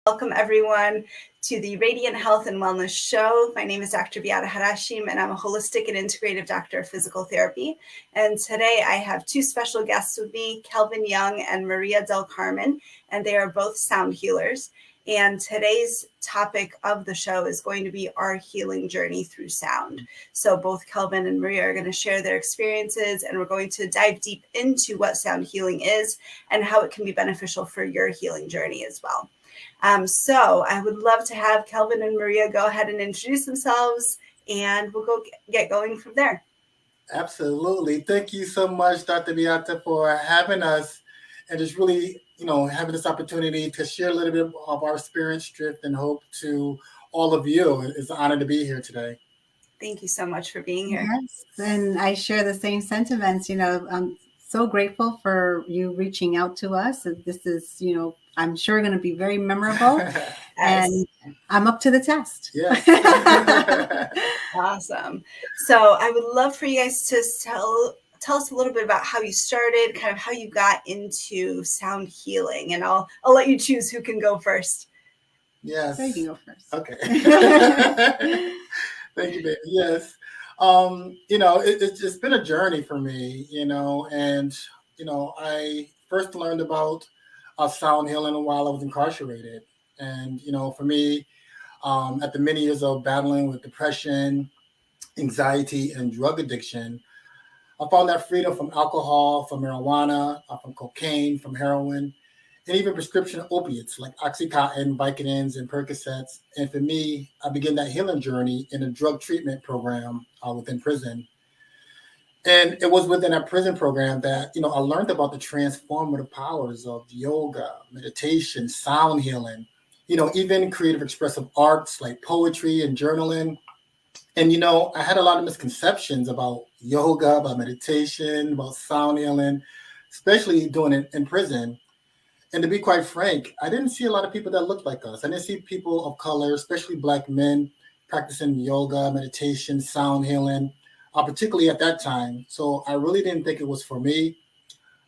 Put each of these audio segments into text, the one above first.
Welcome everyone to the Radiant Health and Wellness Show. My name is Dr. Beata Harasim, and I'm a holistic and integrative doctor of physical therapy. And today I have two special guests with me, Kelvin Young and Maria Del Carmen, and they are both sound healers. And today's topic of the show is going to be our healing journey through sound. So both Kelvin and Maria are going to share their experiences, and we're going to dive deep into what sound healing is and how it can be beneficial for your healing journey as well. So I would love to have Kelvin and Maria go ahead and introduce themselves, and we'll go get going from there. Absolutely. Thank you so much, Dr. Beata, for having us and just really, having this opportunity to share a little bit of our experience, drift, and hope to all of you. It's an honor to be here today. Thank you so much for being here. Yes, and I share the same sentiments. I'm so grateful for you reaching out to us. This is, I'm sure going to be very memorable. And I'm up to the test. Yes. Awesome. So I would love for you guys to tell us a little bit about how you started, kind of how you got into sound healing, and I'll let you choose who can go first. Yes. So you can go first. Okay. Thank you, baby. Yes. It's been a journey for me, and I first learned about sound healing while I was incarcerated. And, for me, after many years of battling with depression, anxiety, and drug addiction, I found that freedom from alcohol, from marijuana, from cocaine, from heroin, and even prescription opiates like Oxycontin, Vicodins, and Percocets. And for me, I began that healing journey in a drug treatment program within prison. And it was within that prison program that, I learned about the transformative powers of yoga, meditation, sound healing, even creative expressive arts like poetry and journaling. And, I had a lot of misconceptions about yoga, about meditation, about sound healing, especially doing it in prison. And to be quite frank, I didn't see a lot of people that looked like us. I didn't see people of color, especially Black men, practicing yoga, meditation, sound healing, particularly at that time. So I really didn't think it was for me.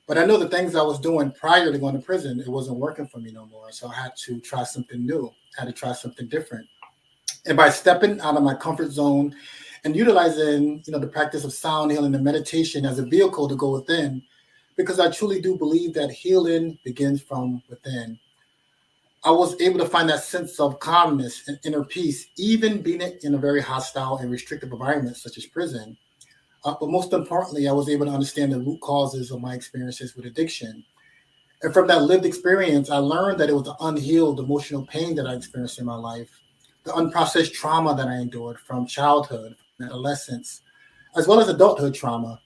But I know the things I was doing prior to going to prison, it wasn't working for me no more. So I had to try something new. I had to try something different. And by stepping out of my comfort zone and utilizing, the practice of sound healing and meditation as a vehicle to go within, because I truly do believe that healing begins from within. I was able to find that sense of calmness and inner peace, even being in a very hostile and restrictive environment such as prison. But most importantly, I was able to understand the root causes of my experiences with addiction. And from that lived experience, I learned that it was the unhealed emotional pain that I experienced in my life, the unprocessed trauma that I endured from childhood, from adolescence, as well as adulthood trauma,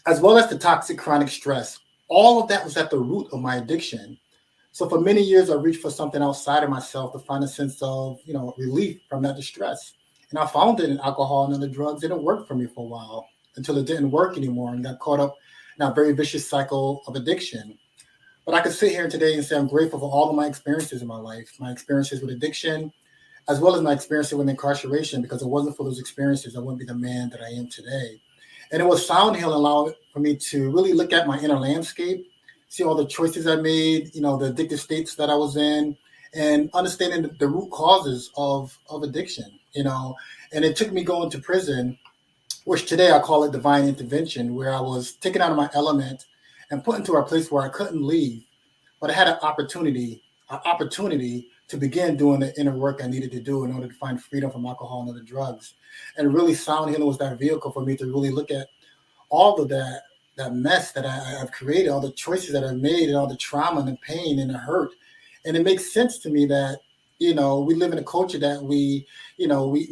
as well as the toxic chronic stress. All of that was at the root of my addiction. So for many years, I reached for something outside of myself to find a sense of, relief from that distress. And I found it in alcohol and other drugs. It didn't work for me for a while until it didn't work anymore and got caught up in a very vicious cycle of addiction. But I could sit here today and say I'm grateful for all of my experiences in my life, my experiences with addiction, as well as my experiences with incarceration, because if it wasn't for those experiences, I wouldn't be the man that I am today. And it was sound healing allowed for me to really look at my inner landscape, see all the choices I made, the addictive states that I was in, and understanding the root causes of addiction, And it took me going to prison, which today I call it divine intervention, where I was taken out of my element and put into a place where I couldn't leave, but I had an opportunity to begin doing the inner work I needed to do in order to find freedom from alcohol and other drugs. And really, sound healing was that vehicle for me to really look at all of that mess that I've created, all the choices that I've made, and all the trauma and the pain and the hurt. And it makes sense to me that, we live in a culture that we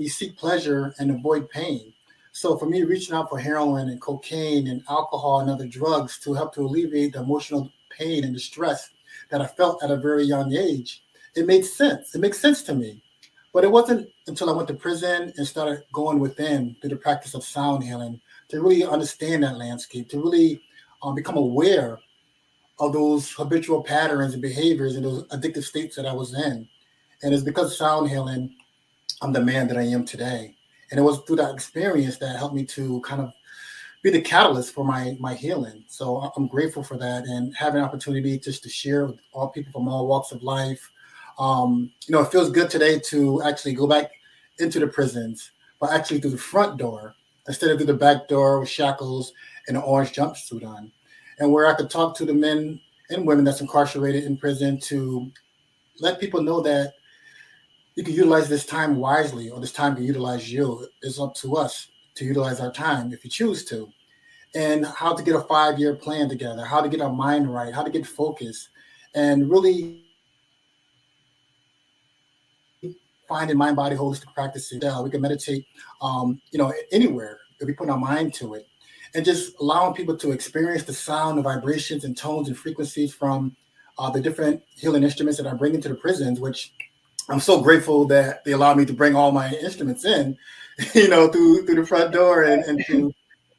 seek pleasure and avoid pain. So for me, reaching out for heroin and cocaine and alcohol and other drugs to help to alleviate the emotional pain and the stress that I felt at a very young age, it made sense. It makes sense to me. But it wasn't until I went to prison and started going within through the practice of sound healing to really understand that landscape, to really become aware of those habitual patterns and behaviors and those addictive states that I was in. And it's because of sound healing, I'm the man that I am today. And it was through that experience that helped me to kind of be the catalyst for my healing. So I'm grateful for that and having an opportunity just to share with all people from all walks of life, It feels good today to actually go back into the prisons, but actually through the front door instead of through the back door with shackles and an orange jumpsuit on, and where I could talk to the men and women that's incarcerated in prison to let people know that you can utilize this time wisely, or this time can utilize you. It's up to us to utilize our time if you choose to, and how to get a 5-year plan together, how to get our mind right, how to get focused, and really finding mind body holistic practices. We can meditate, anywhere if we put our mind to it, and just allowing people to experience the sound, the vibrations, and tones and frequencies from the different healing instruments that I bring into the prisons, which I'm so grateful that they allowed me to bring all my instruments in, through the front door, and to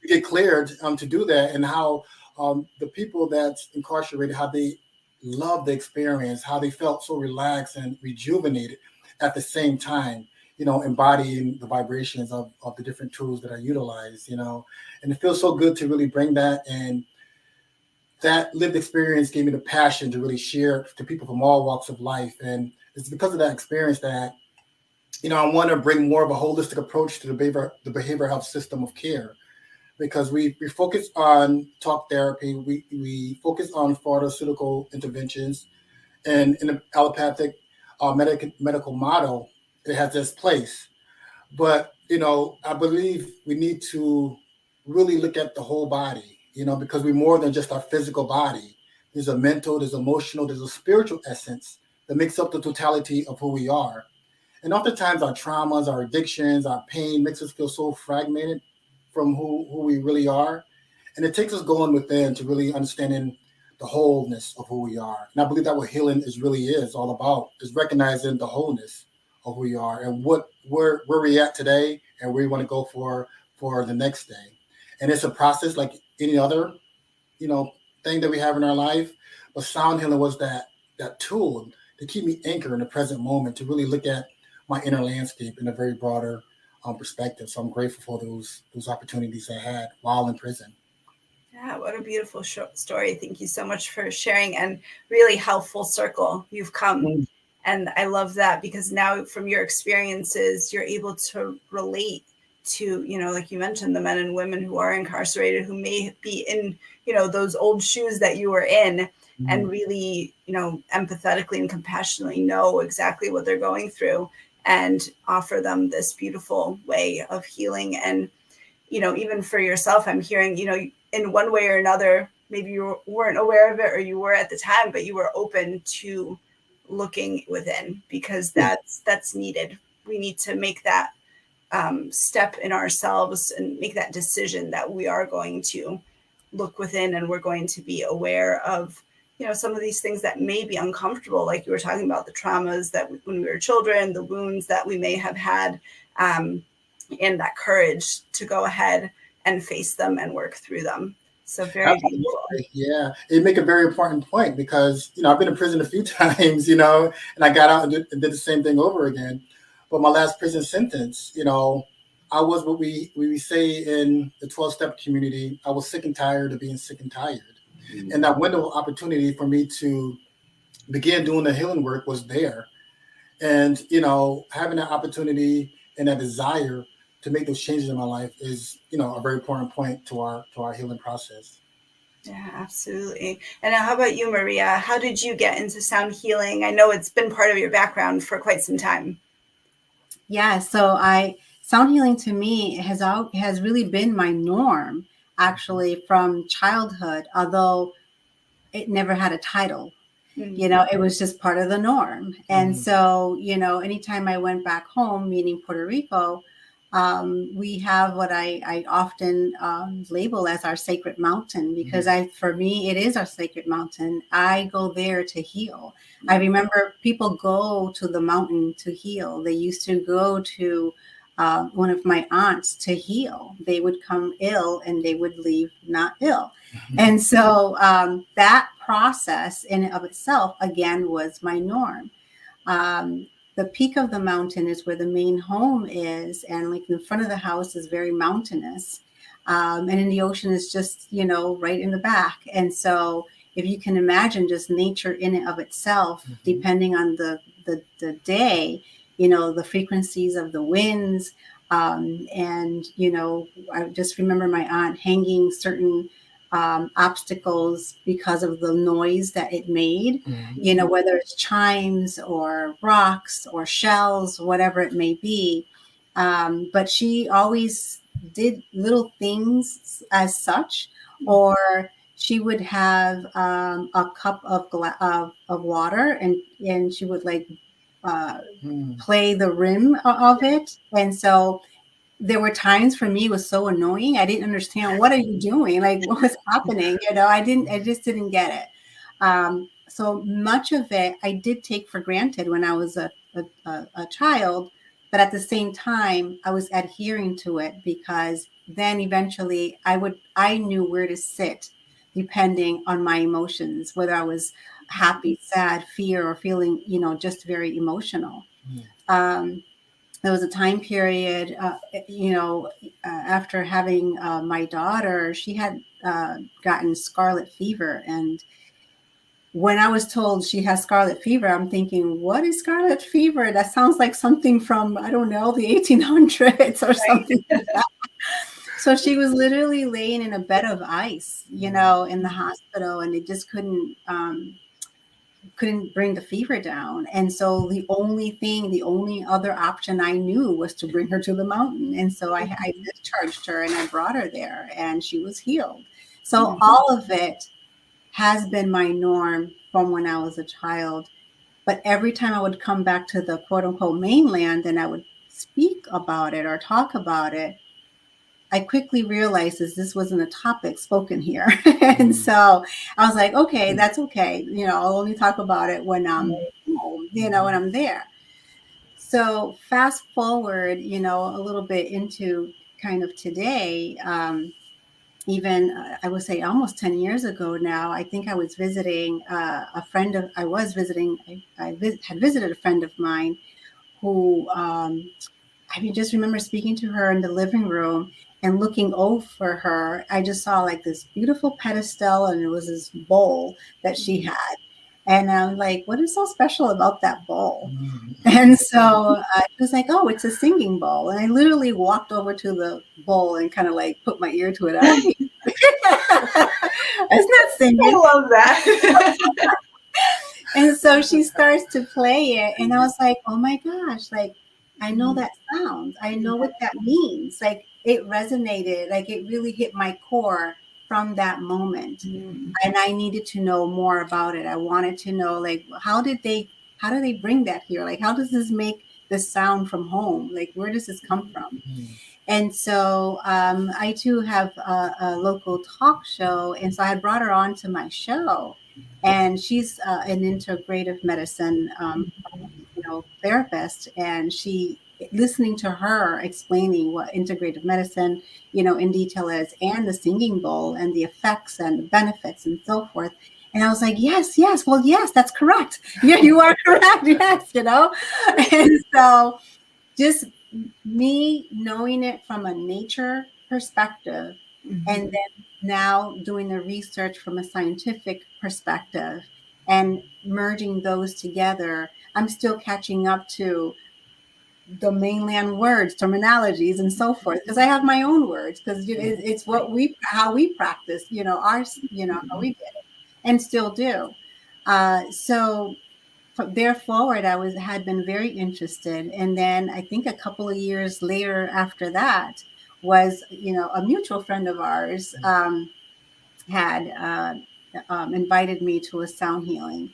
get cleared to do that, and how the people that's incarcerated, how they loved the experience, how they felt so relaxed and rejuvenated at the same time, embodying the vibrations of the different tools that I utilize, and it feels so good to really bring that. And that lived experience gave me the passion to really share to people from all walks of life. And it's because of that experience that, I want to bring more of a holistic approach to the behavioral health system of care, because we focus on talk therapy, we focus on pharmaceutical interventions, and in the allopathic medical model, it has its place. But, I believe we need to really look at the whole body, because we're more than just our physical body. There's a mental, there's emotional, there's a spiritual essence that makes up the totality of who we are. And oftentimes our traumas, our addictions, our pain makes us feel so fragmented from who we really are. And it takes us going within to really understanding the wholeness of who we are. And I believe that what healing is all about, is recognizing the wholeness of who we are, and where we at today, and where we want to go for the next day. And it's a process like any other, you know, thing that we have in our life. But sound healing was that tool to keep me anchored in the present moment, to really look at my inner landscape in a very broader perspective. So I'm grateful for those opportunities I had while in prison. Yeah, what a beautiful story. Thank you so much for sharing, and really how full circle you've come. Mm. And I love that, because now from your experiences, you're able to relate to, like you mentioned, the men and women who are incarcerated, who may be in, those old shoes that you were in, and really, empathetically and compassionately know exactly what they're going through, and offer them this beautiful way of healing. And even for yourself, I'm hearing, in one way or another, maybe you weren't aware of it, or you were at the time, but you were open to looking within, because that's needed. We need to make that step in ourselves and make that decision that we are going to look within, and we're going to be aware of, some of these things that may be uncomfortable, like you were talking about, the traumas that when we were children, the wounds that we may have had, and that courage to go ahead and face them and work through them. So very beautiful. Absolutely. Yeah. You make a very important point, because, I've been in prison a few times, and I got out and did the same thing over again. But my last prison sentence, I was what we say in the 12-step community. I was sick and tired of being sick and tired. Mm-hmm. And that window of opportunity for me to begin doing the healing work was there. And, having that opportunity and that desire to make those changes in my life is, a very important point to our healing process. Yeah, absolutely. And now, how about you, Maria? How did you get into sound healing? I know it's been part of your background for quite some time. Yeah, so sound healing to me has really been my norm, actually, from childhood, although it never had a title. It was just part of the norm. And so, anytime I went back home, meaning Puerto Rico, we have what I often label as our sacred mountain, because for me, it is our sacred mountain. I go there to heal. I remember people go to the mountain to heal. They used to go to one of my aunts to heal. They would come ill and they would leave not ill. And so that process in and of itself, again, was my norm. The peak of the mountain is where the main home is. And like in front of the house is very mountainous. And in the ocean is just, right in the back. And so if you can imagine just nature in and of itself, depending on the day, the frequencies of the winds. And, I just remember my aunt hanging certain obstacles because of the noise that it made, whether it's chimes or rocks or shells, whatever it may be. But she always did little things as such, or she would have a cup of water, and she would like play the rim of it. And so there were times for me it was so annoying. I didn't understand, what are you doing? Like, what was happening? I just didn't get it. So much of it I did take for granted when I was a child, but at the same time I was adhering to it, because then eventually I knew where to sit depending on my emotions, whether I was happy, sad, fear, or feeling, just very emotional. Um, there was a time period, after having my daughter, she had gotten scarlet fever. And when I was told she has scarlet fever, I'm thinking, what is scarlet fever? That sounds like something from, I don't know, the 1800s or something like that. So she was literally laying in a bed of ice, in the hospital, and it just couldn't bring the fever down. And so the only other option I knew was to bring her to the mountain. And so I discharged her and I brought her there, and she was healed. So all of it has been my norm from when I was a child. But every time I would come back to the quote unquote mainland and I would speak about it or talk about it, I quickly realized this wasn't a topic spoken here. And so I was like, okay, that's okay. I'll only talk about it when I'm home, when I'm there. So fast forward, a little bit into kind of today, even I would say almost 10 years ago now, I think I was visiting had visited a friend of mine who, I just remember speaking to her in the living room and looking over her. I just saw like this beautiful pedestal, and it was this bowl that she had. And I'm like, what is so special about that bowl? And so I was like, oh, it's a singing bowl. And I literally walked over to the bowl and kind of like put my ear to it. It's not singing. I love that. And so she starts to play it, and I was like, oh my gosh, like, I know that sound. I know what that means. Like, it resonated, like it really hit my core from that moment. And I needed to know more about it. I wanted to know, like, how do they bring that here? Like, how does this make the sound from home? Like, where does this come from? And so I too have a local talk show. And so I had brought her on to my show, and she's an integrative medicine therapist, and listening to her explaining what integrative medicine in detail is, and the singing bowl and the effects and the benefits and so forth. And I was like, yes, well, yes, that's correct. Yeah, you are correct. Yes, And so just me knowing it from a nature perspective, and then now doing the research from a scientific perspective and merging those together, I'm still catching up to the mainland words, terminologies, and so forth, because I have my own words, because it's how we practice, how we did it and still do. So there forward, had been very interested. And then I think a couple of years later after that was, a mutual friend of ours had invited me to a sound healing,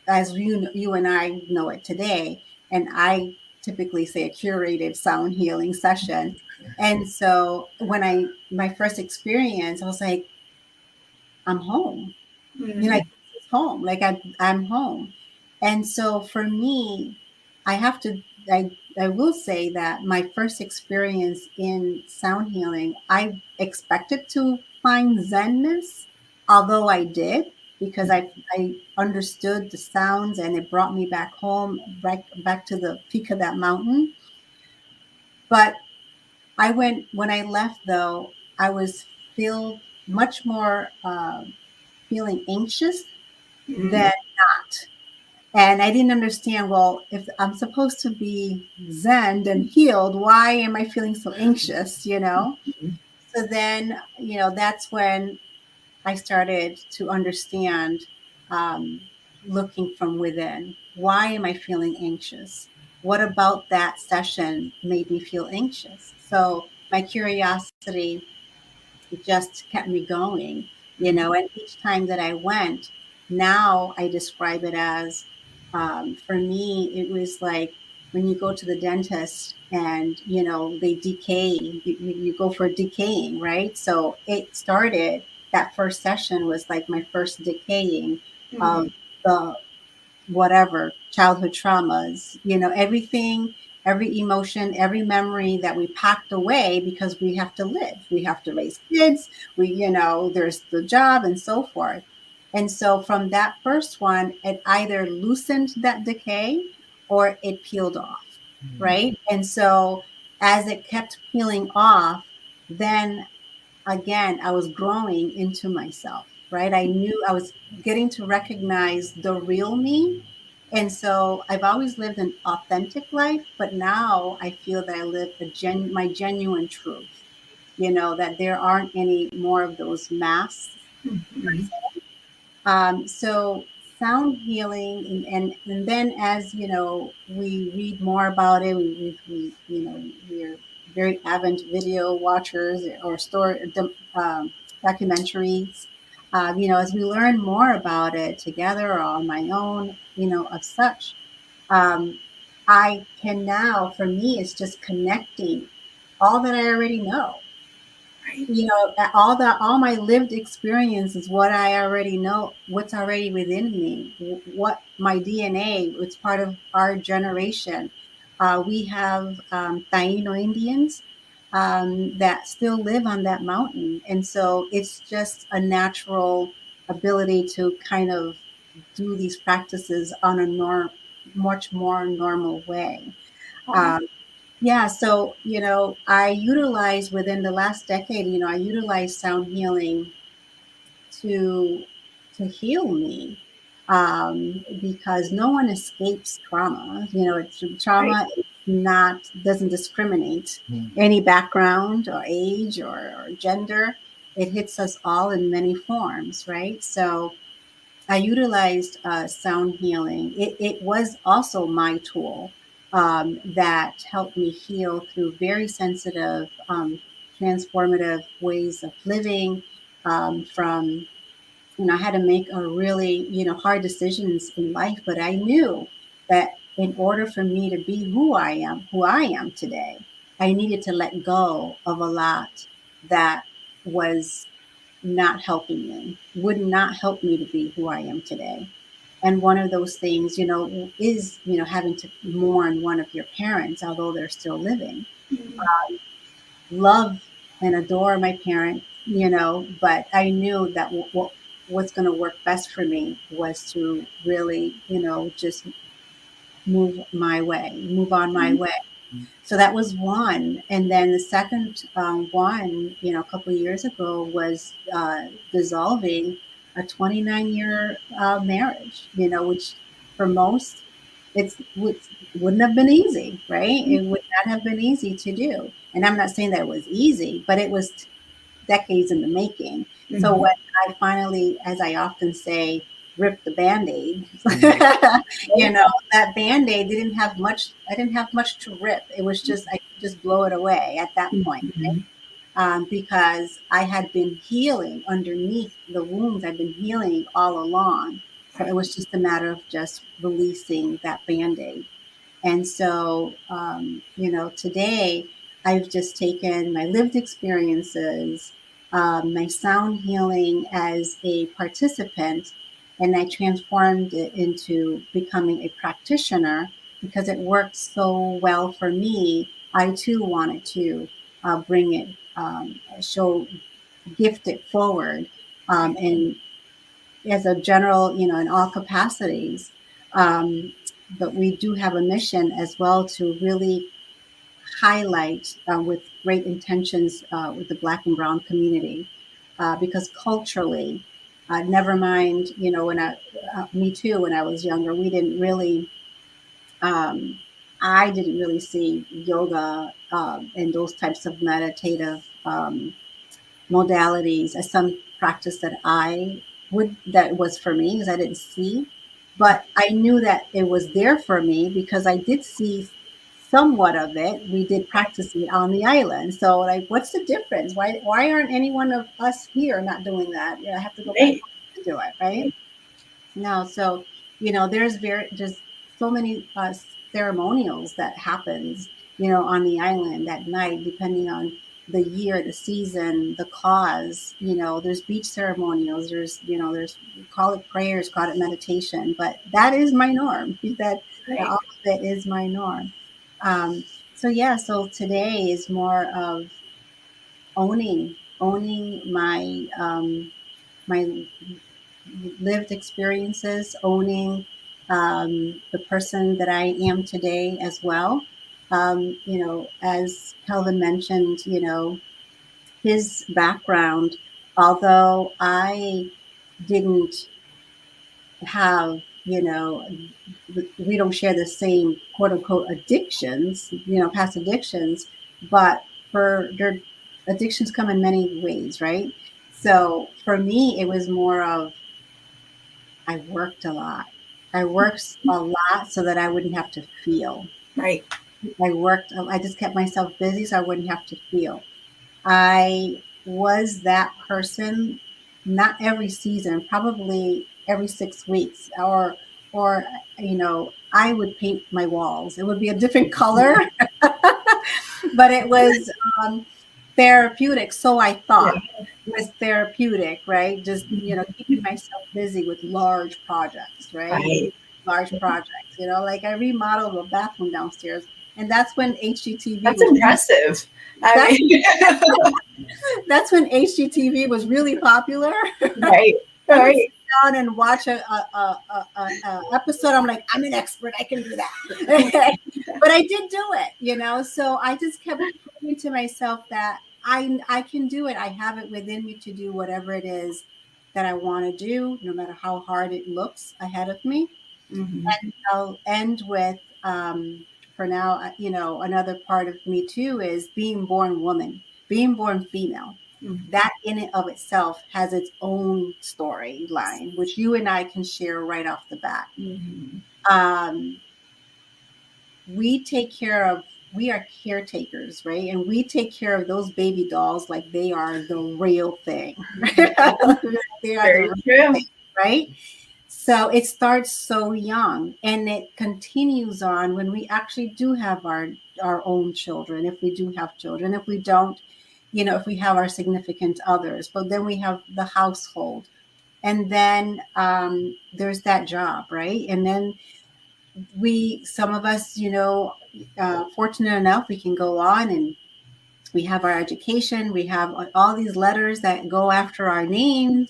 as you and I know it today. And I typically say a curated sound healing session. And so when my first experience, I was like, I'm home. Like, this is home. Like, I'm home. And so for me, I will say that my first experience in sound healing, I expected to find Zenness, although I did, because I understood the sounds and it brought me back home, back to the peak of that mountain. But when I left, though, I was filled much more feeling anxious than not. And I didn't understand, well, if I'm supposed to be zen and healed, why am I feeling so anxious, you know? So then, you know, that's when I started to understand, um, looking from within. Why am I feeling anxious? What about that session made me feel anxious? So my curiosity just kept me going, you know, and each time that I went, now I describe it as, for me, it was like when you go to the dentist and, you know, they decay, you go for decaying, right? So it started, that first session was like my first decaying of the whatever childhood traumas, you know, everything, every emotion, every memory that we packed away because we have to live, we have to raise kids, we, you know, there's the job and so forth. And so from that first one, it either loosened that decay or it peeled off, right? And so as it kept peeling off, then again, I was growing into myself, right? I knew I was getting to recognize the real me. And so I've always lived an authentic life, but now I feel that I live my genuine truth, you know, that there aren't any more of those masks. So sound healing, and then as you know, we read more about it. We you know, we're very avid video watchers or documentaries. You know, as we learn more about it together or on my own, you know, of such, um, I can now, for me, it's just connecting all that I already know, you know, all my lived experience is what I already know, what's already within me, what my DNA, it's part of our generation. We have Taino Indians that still live on that mountain, and so it's just a natural ability to kind of do these practices on a much more normal way. Oh, um, yeah, so, you know, I utilize within the last decade, you know, I utilize sound healing to heal me, because no one escapes trauma. You know, right. trauma is not doesn't discriminate any background or age or gender. It hits us all in many forms, right? So I utilized sound healing. It was also my tool that helped me heal through very sensitive, transformative ways of living. From, you know, I had to make a really, you know, hard decisions in life, but I knew that in order for me to be who I am today, I needed to let go of a lot that was not helping me, would not help me to be who I am today. And one of those things, you know, is, you know, having to mourn one of your parents, although they're still living. Love and adore my parents, you know, but I knew that what what's going to work best for me was to really, you know, just move on my way. So that was one. And then the second one, you know, a couple of years ago was dissolving a 29-year marriage, you know, which for most wouldn't have been easy, right? It would not have been easy to do. And I'm not saying that it was easy, but it was decades in the making. So when I finally, as I often say, ripped the band-aid, you know, that band-aid didn't have much, I didn't have much to rip. It was just, I could just blow it away at that point. Because I had been healing underneath the wounds. I've been healing all along. So it was just a matter of just releasing that band-aid. And so, you know, today I've just taken my lived experiences, my sound healing as a participant, and I transformed it into becoming a practitioner because it worked so well for me. I too wanted to bring it, gift it forward, and as a general, you know, in all capacities. Um, but we do have a mission as well to really highlight with great intentions with the Black and Brown community, because culturally, Never mind, when me too, when I was younger, we didn't really, um, I didn't really see yoga and those types of meditative modalities as some practice that was for me because I didn't see, but I knew that it was there for me because I did see somewhat of it. We did practice it on the island. So like, what's the difference? Why aren't any one of us here not doing that? I have to go back Right. to do it, right? No, so there's so many ceremonials that happens, on the island at night, depending on the year, the season, the cause. There's beach ceremonials. There's call it prayers, call it meditation, but that is my norm. That Right. all of it is my norm. So yeah, so today is more of owning my lived experiences, owning the person that I am today as well. As Kelvin mentioned, his background, although I didn't have, we don't share the same quote unquote addictions, past addictions, but for their addictions come in many ways, right? So for me, it was more of I worked a lot. I worked a lot so that I wouldn't have to feel. Right. I just kept myself busy so I wouldn't have to feel. I was that person, not every season, probably every 6 weeks, or I would paint my walls. It would be a different color, but it was therapeutic. So I Yeah. thought it was therapeutic, right? Just keeping myself busy with large projects, right? Right. Large projects. Like I remodeled a bathroom downstairs, and that's when HGTV That's was. impressive. I That's mean, that's when HGTV was really popular. right. I would Right. sit down and watch a episode. I'm like, I'm an expert. I can do that. But I did do it, So I just kept proving to myself that I can do it. I have it within me to do whatever it is that I want to do, no matter how hard it looks ahead of me. Mm-hmm. And I'll end with, for now, another part of me too is being born woman, being born female. Mm-hmm. That in and of itself has its own storyline, which you and I can share right off the bat. Mm-hmm. Um, we are caretakers, right? And we take care of those baby dolls like they are the real thing. They are the Very real true. thing, right? So it starts so young and it continues on when we actually do have our own children, if we do have children. If we don't, if we have our significant others, but then we have the household. And then there's that job, right? And then some of us, fortunate enough, we can go on and we have our education, we have all these letters that go after our name,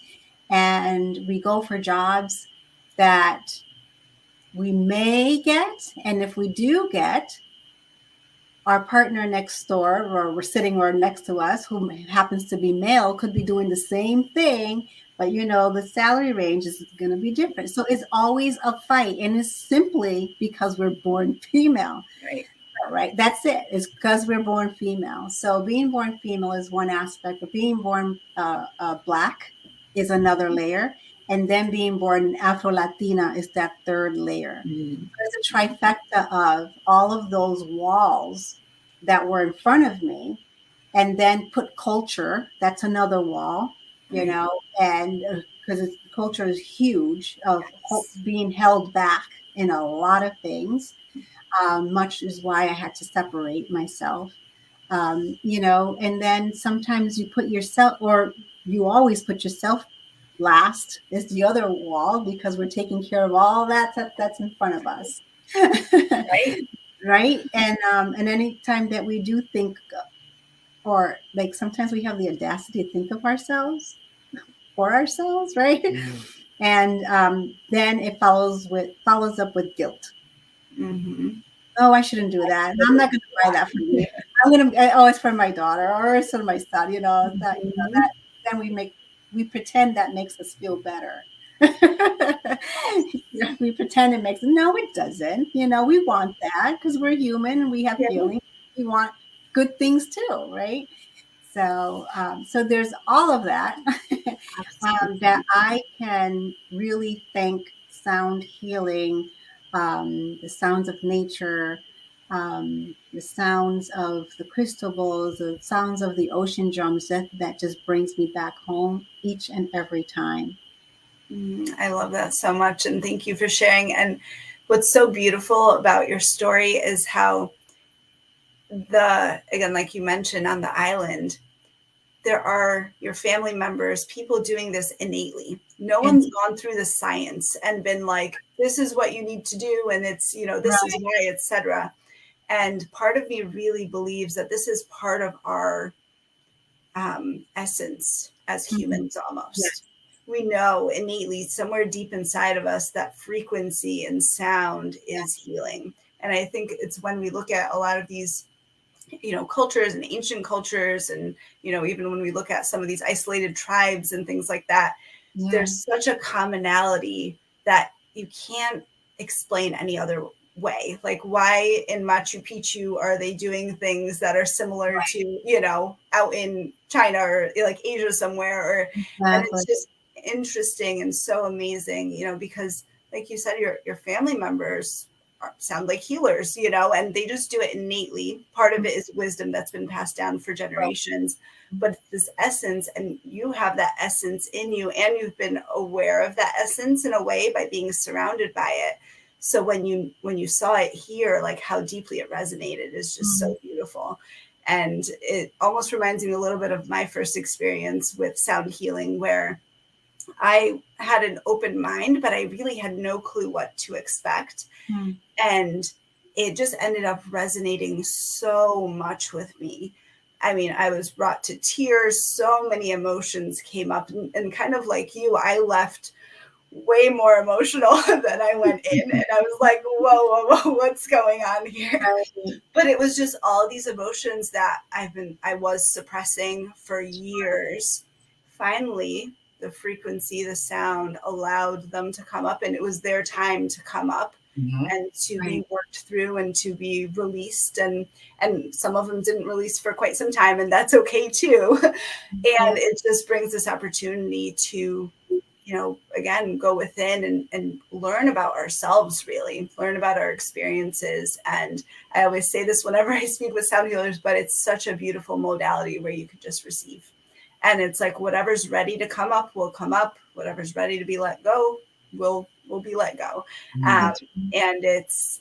and we go for jobs that we may get. And if we do get, our partner next door or we're sitting or next to us who happens to be male could be doing the same thing, but the salary range is going to be different. So it's always a fight, and it's simply because we're born female. Right. Right. That's it. It's because we're born female. So being born female is one aspect, but being born Black is another layer. And then being born Afro Latina is that third layer. Mm-hmm. There's a trifecta of all of those walls that were in front of me. And then put culture, that's another wall, Right. and because culture is huge of Yes. being held back in a lot of things. Much is why I had to separate myself. And then sometimes you put yourself, or you always put yourself last, is the other wall because we're taking care of all that's in front of us. Right. Right. And anytime that we do think, or like sometimes we have the audacity to think of ourselves for ourselves, right? Mm. And then it follows up with guilt. Mm-hmm. Oh, I shouldn't do that. I'm not going to buy that for you. I'm going to. Oh, it's for my daughter or it's for my son. That Mm-hmm. that. Then we pretend that makes us feel better. We pretend it makes, no, it doesn't. We want that because we're human and we have Yeah. feelings. We want good things too, right? So there's all of that that I can really thank sound healing, the sounds of nature, the sounds of the crystal bowls, the sounds of the ocean drums. That just brings me back home each and every time. I love that so much, and thank you for sharing. And what's so beautiful about your story is how again, like you mentioned, on the island, there are your family members, people doing this innately. No one's gone through the science and been like, this is what you need to do, and it's, this is why, etc. And part of me really believes that this is part of our essence as humans almost. Yes. We know innately somewhere deep inside of us that frequency and sound is healing. And I think it's when we look at a lot of these cultures and ancient cultures, and even when we look at some of these isolated tribes and things like that, there's such a commonality that you can't explain any other way. Like, why in Machu Picchu are they doing things that are similar to out in China or like Asia somewhere, or and it's just interesting and so amazing, because like you said, your family members sound like healers, and they just do it innately. Part of it is wisdom that's been passed down for generations, but it's this essence, and you have that essence in you, and you've been aware of that essence in a way by being surrounded by it. So when you saw it here, like how deeply it resonated is just so beautiful. And it almost reminds me a little bit of my first experience with sound healing, where I had an open mind, but I really had no clue what to expect. And it just ended up resonating so much with me. I mean, I was brought to tears. So many emotions came up, and kind of like you, I left way more emotional than I went in. And I was like, whoa, what's going on here? But it was just all these emotions that I was suppressing for years. Finally, the frequency, the sound allowed them to come up, and it was their time to come up and to be worked through and to be released. And some of them didn't release for quite some time, and that's okay too. And it just brings this opportunity to, again, go within and learn about ourselves, really learn about our experiences. And I always say this whenever I speak with sound healers, but it's such a beautiful modality where you can just receive. And it's like, whatever's ready to come up will come up. Whatever's ready to be let go will be let go. And it's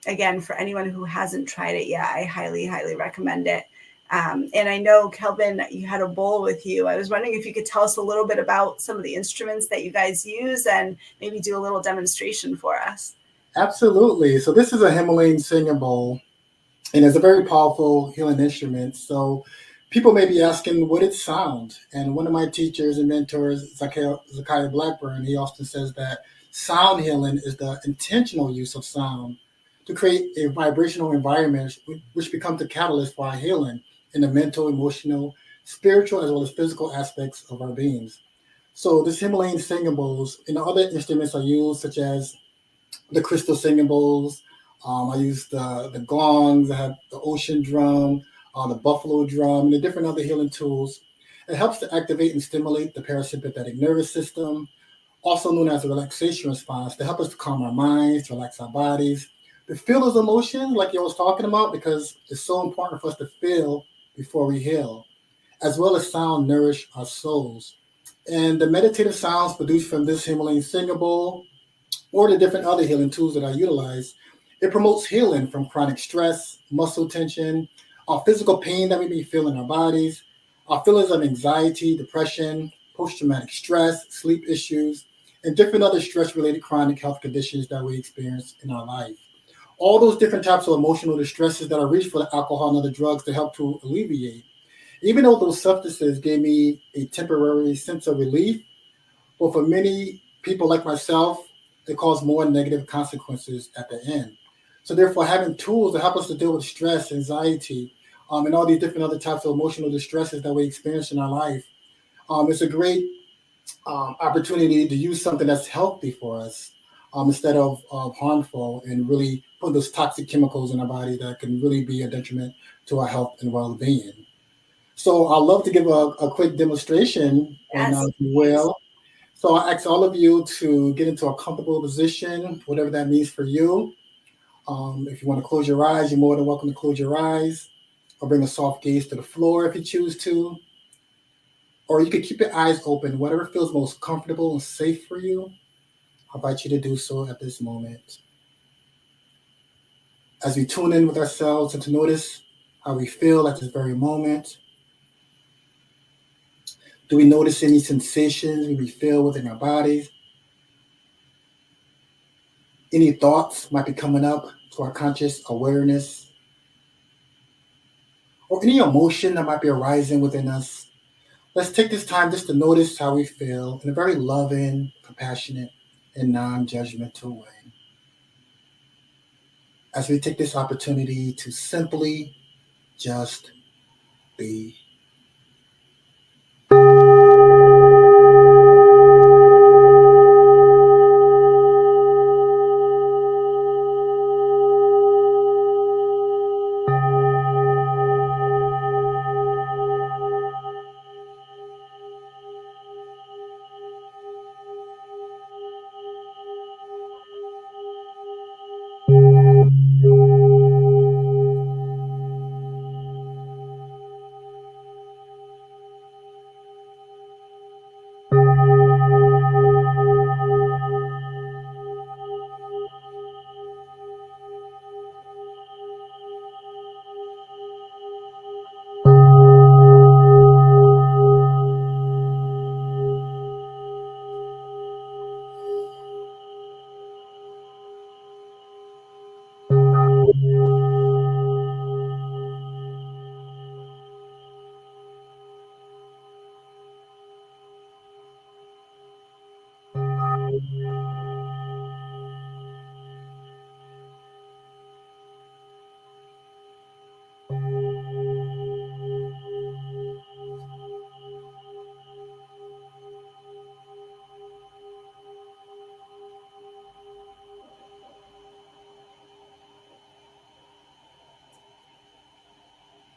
again, for anyone who hasn't tried it yet, I highly, highly recommend it. And I know, Kelvin, you had a bowl with you. I was wondering if you could tell us a little bit about some of the instruments that you guys use and maybe do a little demonstration for us. Absolutely. So this is a Himalayan singing bowl, and it's a very powerful healing instrument. So people may be asking, what is sound? And one of my teachers and mentors, Zakiah Blackburn, he often says that sound healing is the intentional use of sound to create a vibrational environment which becomes the catalyst for our healing in the mental, emotional, spiritual, as well as physical aspects of our beings. So this Himalayan singing bowls and other instruments are used, such as the crystal singing bowls. I use the gongs. I have the ocean drum, the buffalo drum, and the different other healing tools. It helps to activate and stimulate the parasympathetic nervous system, also known as the relaxation response, to help us to calm our minds, to relax our bodies, to feel those emotions like you was talking about, because it's so important for us to feel before we heal, as well as sound nourish our souls. And the meditative sounds produced from this Himalayan singing bowl or the different other healing tools that I utilize, it promotes healing from chronic stress, muscle tension, physical pain that we may feel in our bodies, feelings of anxiety, depression, post-traumatic stress, sleep issues, and different other stress-related chronic health conditions that we experience in our life. All those different types of emotional distresses that are reached for the alcohol and other drugs to help to alleviate. Even though those substances gave me a temporary sense of relief, but for many people like myself, it caused more negative consequences at the end. So therefore, having tools to help us to deal with stress, anxiety, and all these different other types of emotional distresses that we experience in our life, It's a great opportunity to use something that's healthy for us instead of harmful and really put those toxic chemicals in our body that can really be a detriment to our health and well-being. So I'd love to give a quick demonstration right now, Yes, if you please. will. So I ask all of you to get into a comfortable position, whatever that means for you. If you want to close your eyes, you're more than welcome to close your eyes or bring a soft gaze to the floor if you choose to. Or you could keep your eyes open, whatever feels most comfortable and safe for you. I invite you to do so at this moment. As we tune in with ourselves and to notice how we feel at this very moment, do we notice any sensations we feel within our bodies? Any thoughts might be coming up to our conscious awareness, or any emotion that might be arising within us. Let's take this time just to notice how we feel in a very loving, compassionate, and non judgmental way. As we take this opportunity to simply just be.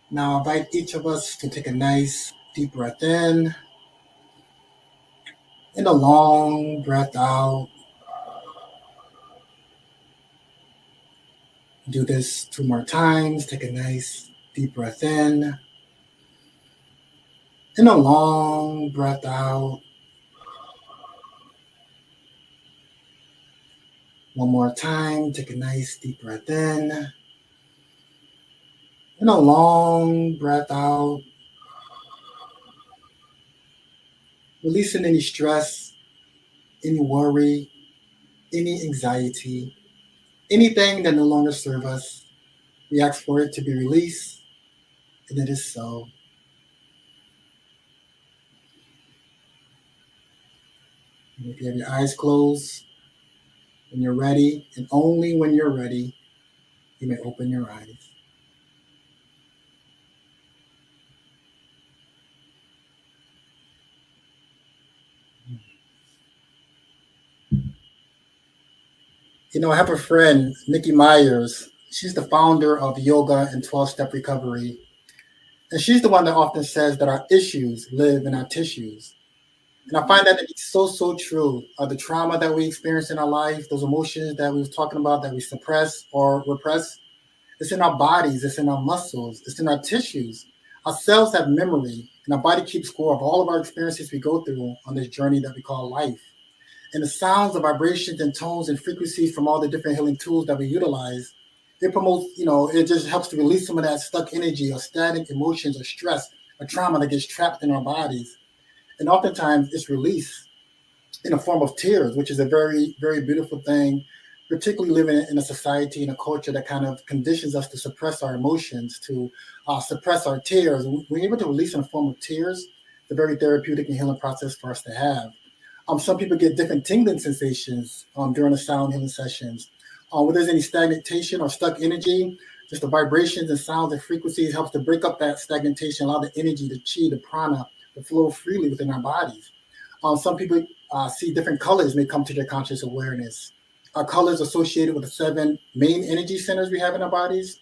Now, I invite each of us to take a nice deep breath in and a long breath out. Do this 2 more times. Take a nice deep breath in and a long breath out. One more time. Take a nice deep breath in and a long breath out. Releasing any stress, any worry, any anxiety, anything that no longer serves us. We ask for it to be released, and it is so. And if you have your eyes closed, when you're ready, and only when you're ready, you may open your eyes. You know, I have a friend, Nikki Myers. She's the founder of Yoga and 12-Step Recovery. And she's the one that often says that our issues live in our tissues. And I find that to be so, so true. The trauma that we experience in our life, those emotions that we were talking about that we suppress or repress, it's in our bodies, it's in our muscles, it's in our tissues. Our cells have memory, and our body keeps score of all of our experiences we go through on this journey that we call life. And the sounds, the vibrations and tones and frequencies from all the different healing tools that we utilize, it promotes, it just helps to release some of that stuck energy or static emotions or stress or trauma that gets trapped in our bodies. And oftentimes it's released in a form of tears, which is a very, very beautiful thing, particularly living in a society and a culture that kind of conditions us to suppress our emotions, to suppress our tears. When we're able to release in a form of tears, it's a very therapeutic and healing process for us to have. Some people get different tingling sensations during the sound healing sessions. When there's any stagnation or stuck energy, just the vibrations and sounds and frequencies helps to break up that stagnation, allow the energy, the chi, the prana, to flow freely within our bodies. Some people see different colors may come to their conscious awareness. Our colors associated with the 7 main energy centers we have in our bodies,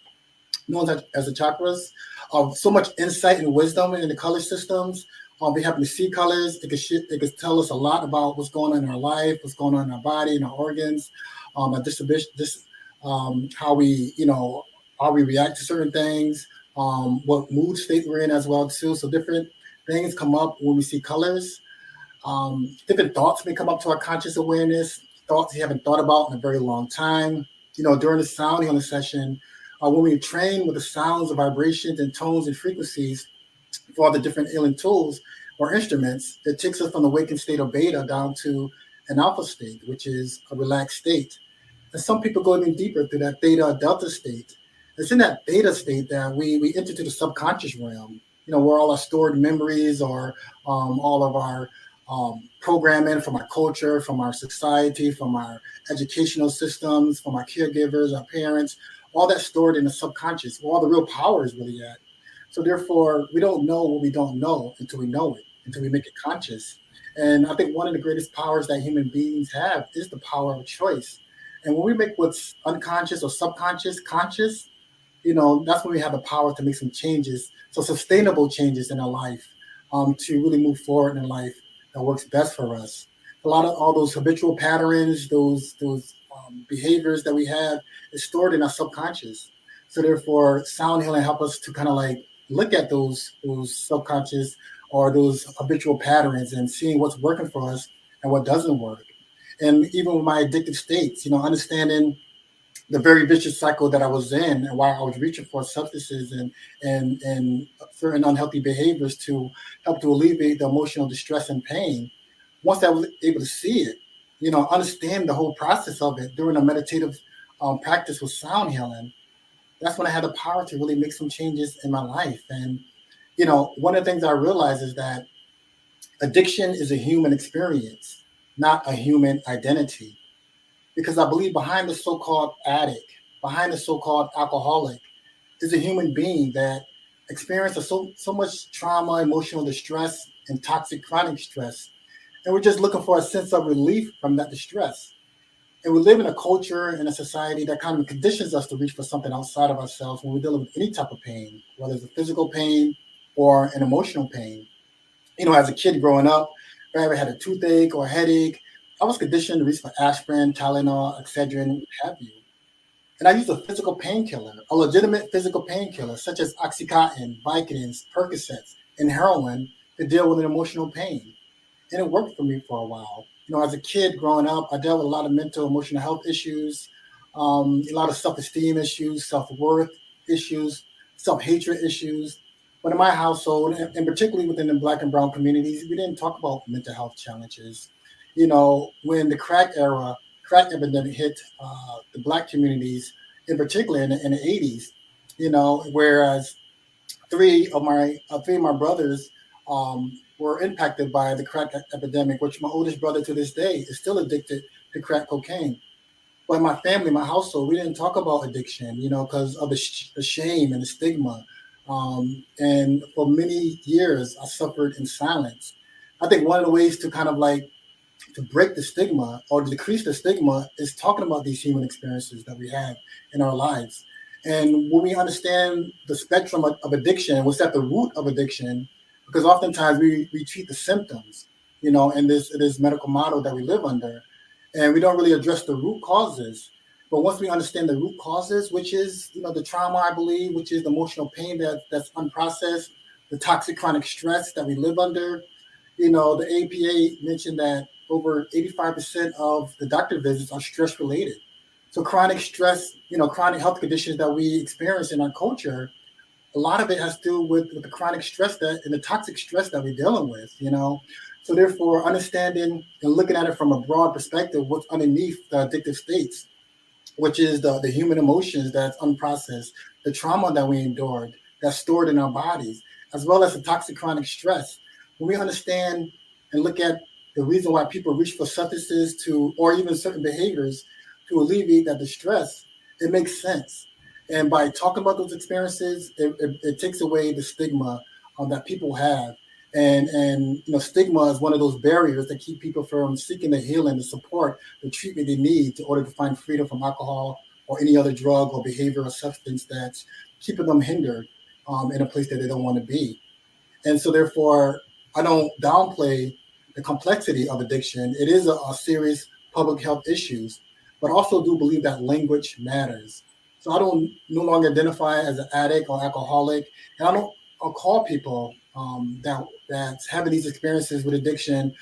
known as the chakras, of so much insight and wisdom in the color systems. We happen to see colors. It could tell us a lot about what's going on in our life, what's going on in our body, in our organs, how we, how we react to certain things, what mood state we're in as well too. So different things come up when we see colors. Different thoughts may come up to our conscious awareness, thoughts you haven't thought about in a very long time. During the sound healing session, when we train with the sounds of vibrations and tones and frequencies for all the different healing tools or instruments, it takes us from the awakened state of Beta down to an alpha state, which is a relaxed state. And some people go even deeper through that theta or delta state. It's in that theta state that we enter to the subconscious realm, where all our stored memories or all of our programming from our culture, from our society, from our educational systems, from our caregivers, our parents, all that's stored in the subconscious, where all the real power is really at. So therefore, we don't know what we don't know until we know it, until we make it conscious. And I think one of the greatest powers that human beings have is the power of choice. And when we make what's unconscious or subconscious conscious, that's when we have the power to make some changes, so sustainable changes in our life, to really move forward in life that works best for us. A lot of all those habitual patterns, those behaviors that we have is stored in our subconscious. So therefore, sound healing help us to kind of like look at those subconscious or those habitual patterns and seeing what's working for us and what doesn't work. And even with my addictive states, understanding the very vicious cycle that I was in and why I was reaching for substances and certain unhealthy behaviors to help to alleviate the emotional distress and pain. Once I was able to see it, understand the whole process of it during a meditative practice with sound healing, that's when I had the power to really make some changes in my life. And, one of the things I realized is that addiction is a human experience, not a human identity. Because I believe behind the so-called addict, behind the so-called alcoholic, is a human being that experiences so much trauma, emotional distress, and toxic chronic stress. And we're just looking for a sense of relief from that distress. And we live in a culture and a society that kind of conditions us to reach for something outside of ourselves when we're dealing with any type of pain, whether it's a physical pain or an emotional pain. As a kid growing up, if I ever had a toothache or a headache, I was conditioned to reach for aspirin, Tylenol, Excedrin, what have you. And I used a physical painkiller, a legitimate physical painkiller, such as Oxycontin, Vicodins, Percocets, and heroin to deal with an emotional pain. And it worked for me for a while. As a kid growing up, I dealt with a lot of mental, emotional health issues, a lot of self-esteem issues, self-worth issues, self-hatred issues. But in my household, and particularly within the Black and Brown communities, we didn't talk about mental health challenges. When the crack epidemic hit the Black communities, in particular in the 80s, whereas three of my brothers were impacted by the crack epidemic, which my oldest brother to this day is still addicted to crack cocaine. But in my family, my household, we didn't talk about addiction, because of the shame and the stigma. And for many years, I suffered in silence. I think one of the ways to kind of like to break the stigma or decrease the stigma is talking about these human experiences that we have in our lives. And when we understand the spectrum of addiction, what's at the root of addiction, because oftentimes we treat the symptoms, in this medical model that we live under, and we don't really address the root causes. But once we understand the root causes, which is, the trauma, I believe, which is the emotional pain that's unprocessed, the toxic chronic stress that we live under, the APA mentioned that over 85% of the doctor visits are stress related. So chronic stress, chronic health conditions that we experience in our culture, a lot of it has to do with the chronic stress and the toxic stress that we're dealing with, So therefore, understanding and looking at it from a broad perspective, what's underneath the addictive states, which is the human emotions that's unprocessed, the trauma that we endured, that's stored in our bodies, as well as the toxic chronic stress. When we understand and look at the reason why people reach for substances or even certain behaviors to alleviate that distress, it makes sense. And by talking about those experiences, it takes away the stigma that people have. And stigma is one of those barriers that keep people from seeking the healing, the support, the treatment they need in order to find freedom from alcohol or any other drug or behavior or substance that's keeping them hindered in a place that they don't want to be. And so therefore, I don't downplay the complexity of addiction. It is a serious public health issues, but also do believe that language matters. So I don't no longer identify as an addict or alcoholic, and I'll call people that's having these experiences with addiction,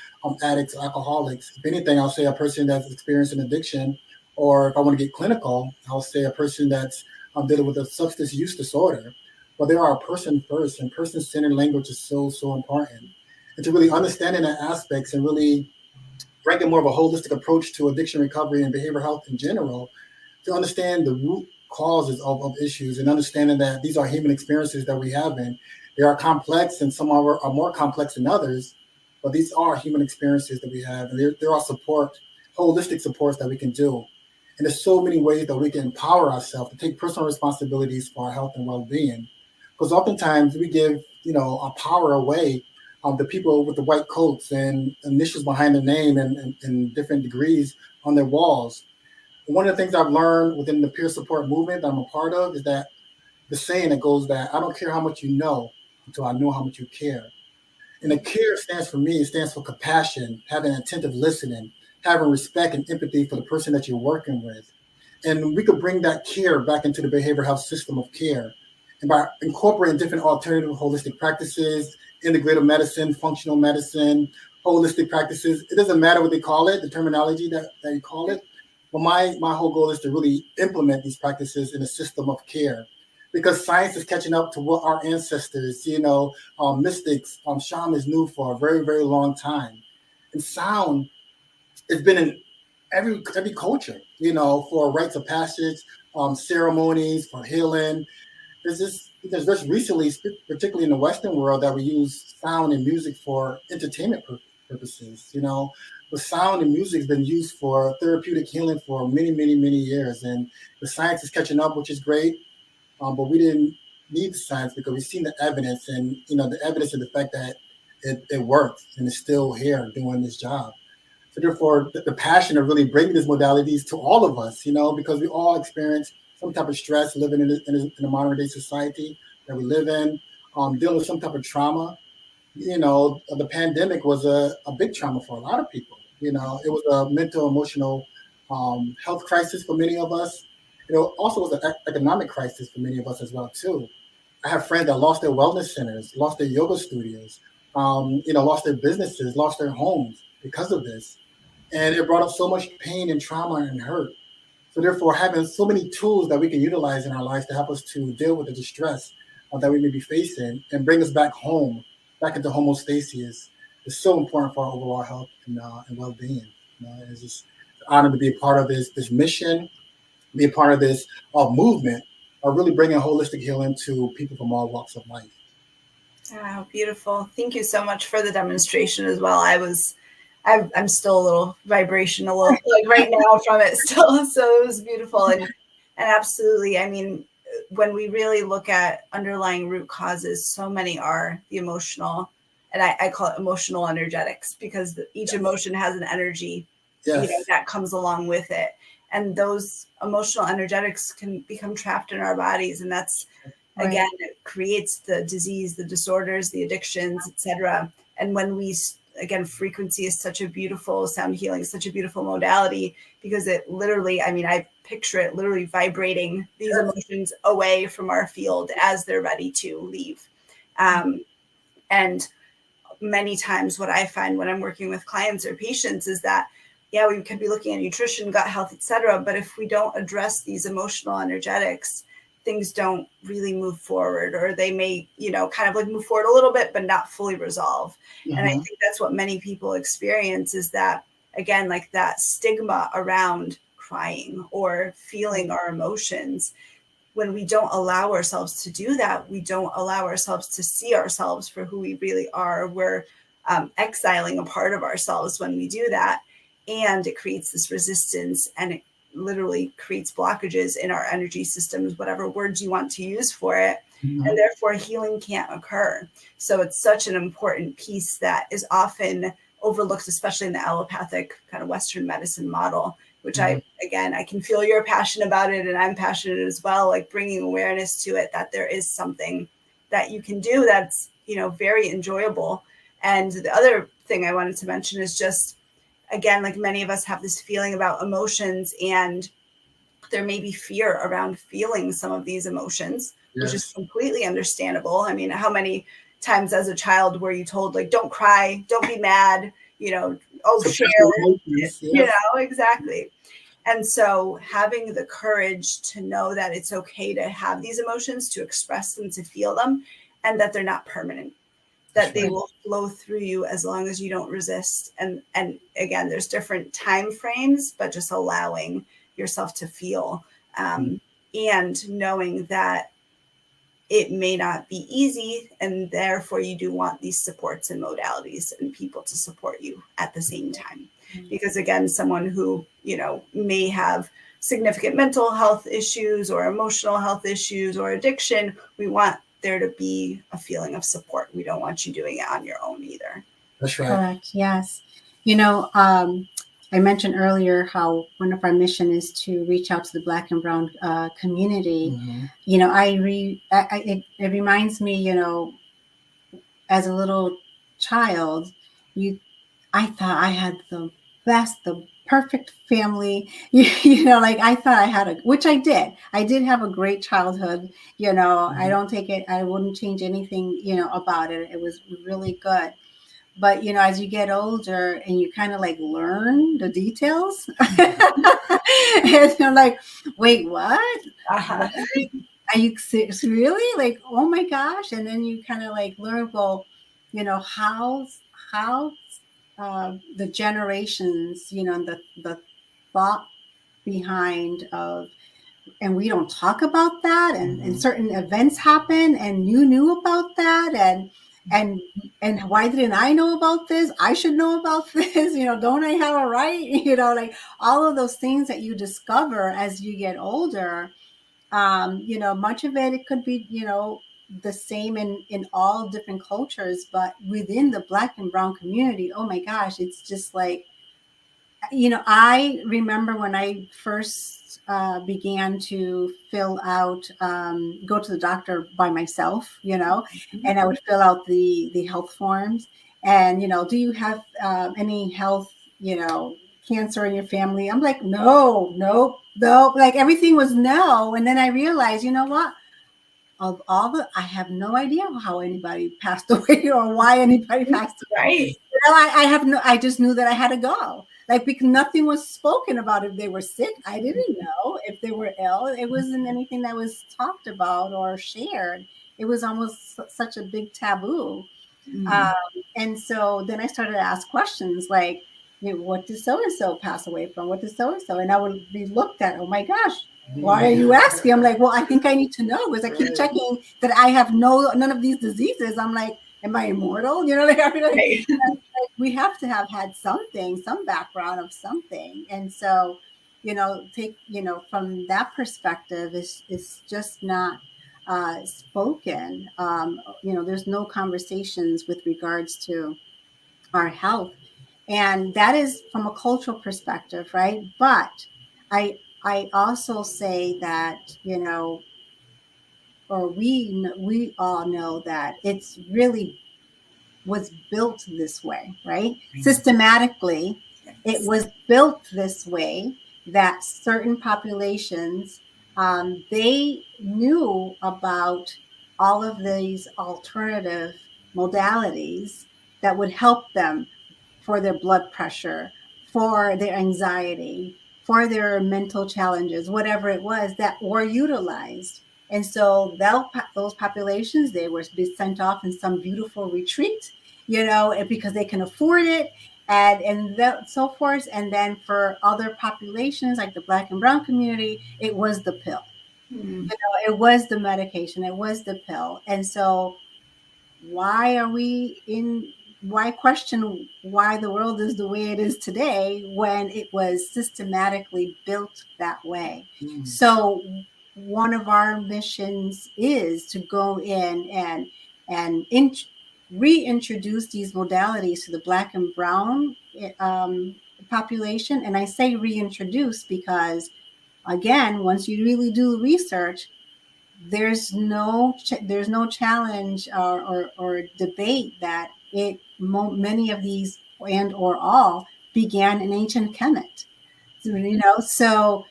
addicts or alcoholics. If anything, I'll say a person that's experiencing addiction, or if I want to get clinical, I'll say a person that's dealing with a substance use disorder. But they are a person first, and person-centered language is so important. And to really understanding that aspects and really bringing more of a holistic approach to addiction recovery and behavioral health in general, to understand the root causes of issues and understanding that these are human experiences that we have, and they are complex, and some are more complex than others, but these are human experiences that we have, and there are holistic supports that we can do. And there's so many ways that we can empower ourselves to take personal responsibilities for our health and well-being. Because oftentimes we give, our power away. The people with the white coats and initials behind their name and different degrees on their walls. One of the things I've learned within the peer support movement that I'm a part of is that the saying that goes that I don't care how much you know until I know how much you care. And the care stands for me, it stands for compassion, having attentive listening, having respect and empathy for the person that you're working with. And we could bring that care back into the behavioral health system of care. And by incorporating different alternative holistic practices, integrative medicine, functional medicine, holistic practices, it doesn't matter what they call it, the terminology that you call it. But my whole goal is to really implement these practices in a system of care, because science is catching up to what our ancestors, mystics, shamans knew for a very, very long time. And sound has been in every culture, for rites of passage, ceremonies, for healing. There's just recently, particularly in the Western world, that we use sound and music for entertainment purposes. But sound and music has been used for therapeutic healing for many, many, many years, and the science is catching up, which is great. But we didn't need the science because we've seen the evidence, and the evidence of the fact that it works and it's still here doing this job. So therefore, the passion of really bringing these modalities to all of us, because we all experience some type of stress living in a modern day society that we live in, dealing with some type of trauma. The pandemic was a big trauma for a lot of people. It was a mental, emotional health crisis for many of us. It also was an economic crisis for many of us as well, too. I have friends that lost their wellness centers, lost their yoga studios, lost their businesses, lost their homes because of this. And it brought up so much pain and trauma and hurt. So therefore, having so many tools that we can utilize in our lives to help us to deal with the distress that we may be facing and bring us back home, back into homeostasis, is so important for our overall health and well-being. It's just an honor to be a part of this mission, be a part of this movement, of really bringing holistic healing to people from all walks of life. Wow, beautiful. Thank you so much for the demonstration as well. I'm still a little vibrational, like right now from it still. So it was beautiful. And absolutely, I mean, when we really look at underlying root causes, so many are the emotional, and I call it emotional energetics, because each emotion has an energy, that comes along with it. And those emotional energetics can become trapped in our bodies. And that's, again, it creates the disease, the disorders, the addictions, etc. And when again, frequency is such a beautiful, sound healing is such a beautiful modality, because it literally, I mean, I picture it literally vibrating these emotions away from our field as they're ready to leave. And many times what I find when I'm working with clients or patients is that, we could be looking at nutrition, gut health, etc. But if we don't address these emotional energetics, things don't really move forward, or they may, kind of like move forward a little bit, but not fully resolve. Mm-hmm. And I think that's what many people experience, is that, again, like that stigma around crying or feeling our emotions. When we don't allow ourselves to do that, we don't allow ourselves to see ourselves for who we really are. We're exiling a part of ourselves when we do that. And it creates this resistance, and it literally creates blockages in our energy systems, whatever words you want to use for it. and therefore healing can't occur. So it's such an important piece that is often overlooked, especially in the allopathic kind of Western medicine model, which I can feel you're passionate about it and I'm passionate as well, like bringing awareness to it, that there is something that you can do that's, very enjoyable. And the other thing I wanted to mention is just, again, like many of us have this feeling about emotions, and there may be fear around feeling some of these emotions, which is completely understandable. I mean, how many times as a child were you told, like, don't cry, don't be mad, share, exactly. And so having the courage to know that it's okay to have these emotions, to express them, to feel them, and that they're not permanent, that they will flow through you as long as you don't resist. And again, there's different time frames, but just allowing yourself to feel, and knowing that it may not be easy, and therefore you do want these supports and modalities and people to support you at the same time. Because again, someone who, may have significant mental health issues or emotional health issues or addiction, we want there to be a feeling of support. We don't want you doing it on your own either. That's right. Correct. Yes. I mentioned earlier how one of our mission is to reach out to the Black and Brown community. It reminds me, as a little child, I thought I had the perfect family. Like I thought I had which I did. I did have a great childhood. I wouldn't change anything, about it. It was really good. But, as you get older and you kind of like learn the details, and you're like, wait, what? What? Are you serious? Really? Like, oh my gosh. And then you kind of like learn, well, how the generations, the thought behind of, and we don't talk about that, and certain events happen and you knew about that, and why didn't I know about this? I should know about this. Don't I have a right? Like all of those things that you discover as you get older. Much of it could be, the same in all different cultures, but within the Black and Brown community, oh my gosh, it's just like, I remember when I first began to fill out, go to the doctor by myself, and I would fill out the health forms, and, do you have any health, cancer in your family? I'm like, no, like everything was no. And then I realized, you know what? Of all I have no idea how anybody passed away or why anybody passed away. Right. I just knew that I had to go. Like, because nothing was spoken about if they were sick. I didn't know if they were ill. It wasn't anything that was talked about or shared. It was almost such a big taboo. And so then I started to ask questions like, what did so-and-so pass away from? What did so-and-so? And I would be looked at, oh my gosh, why are you asking? I'm like, well, I think I need to know, because I keep checking that I have none of these diseases. I'm like, am I immortal? We have to have had something, some background of something. And so, from that perspective, it's just not spoken. There's no conversations with regards to our health. And that is from a cultural perspective, right? But I also say that, or we all know that it's really was built this way, right? Systematically, it was built this way that certain populations, they knew about all of these alternative modalities that would help them for their blood pressure, for their anxiety, for their mental challenges, whatever it was, that were utilized. And so those populations, they were sent off in some beautiful retreat, because they can afford it, and so forth. And then for other populations like the Black and Brown community, it was the pill. It was the medication, it was the pill. And so why question why the world is the way it is today when it was systematically built that way? So one of our missions is to go in and reintroduce these modalities to the Black and Brown population. And I say reintroduce because, again, once you really do research, there's no challenge or debate that many of these and or all began in ancient Kemet. So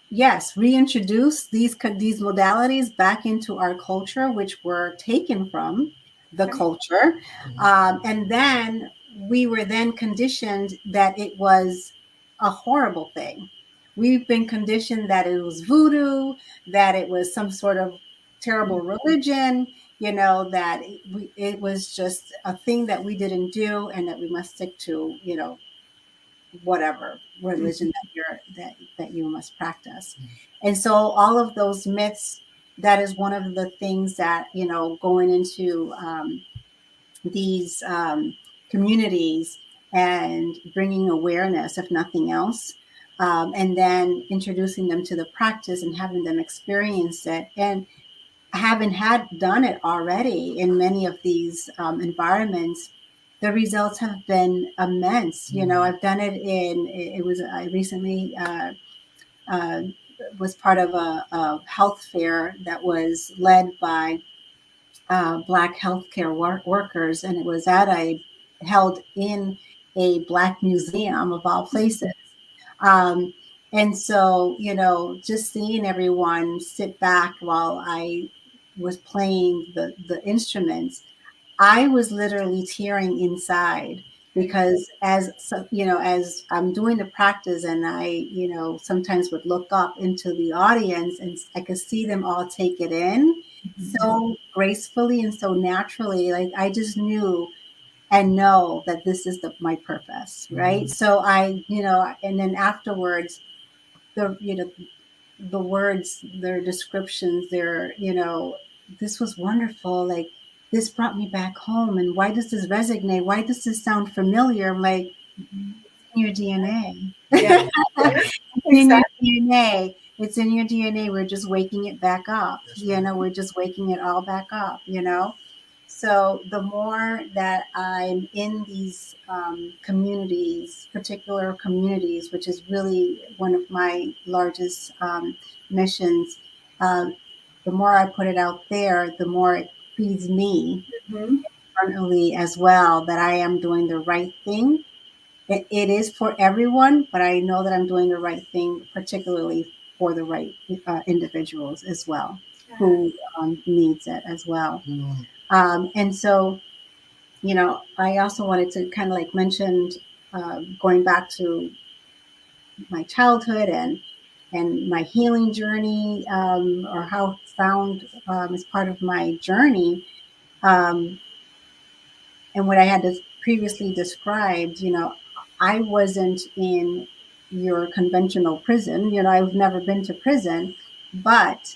yes, reintroduce these modalities back into our culture, which were taken from the culture, and then we were then conditioned that it was a horrible thing. We've been conditioned that it was voodoo, that it was some sort of terrible religion, that it was just a thing that we didn't do and that we must stick to, whatever religion that you must practice. And so all of those myths, that is one of the things that, going into these communities and bringing awareness, if nothing else, and then introducing them to the practice and having them experience it. And having done it already in many of these environments, the results have been immense. I've done it I recently was part of a health fair that was led by Black healthcare workers, and it was held in a Black museum of all places. Um, and so, just seeing everyone sit back while I was playing the instruments, I was literally tearing inside because as I'm doing the practice, and I, sometimes would look up into the audience and I could see them all take it in so gracefully and so naturally. Like I just knew and know that this is my purpose, right? So I, and then afterwards, the words, their descriptions, this was wonderful. Like this brought me back home. And why does this resonate? Why does this sound familiar? I'm like, it's in your DNA. Yeah. It's in your DNA. It's in your DNA. We're just waking it back up. We're just waking it all back up, So the more that I'm in these communities, particular communities, which is really one of my largest missions, the more I put it out there, the more it feeds me internally as well, that I am doing the right thing. It is for everyone, but I know that I'm doing the right thing, particularly for the right individuals as well, who needs it as well. And so, I also wanted to kind of like mention, going back to my childhood and my healing journey, or how sound is part of my journey. And what I had previously described, I wasn't in your conventional prison. I've never been to prison, but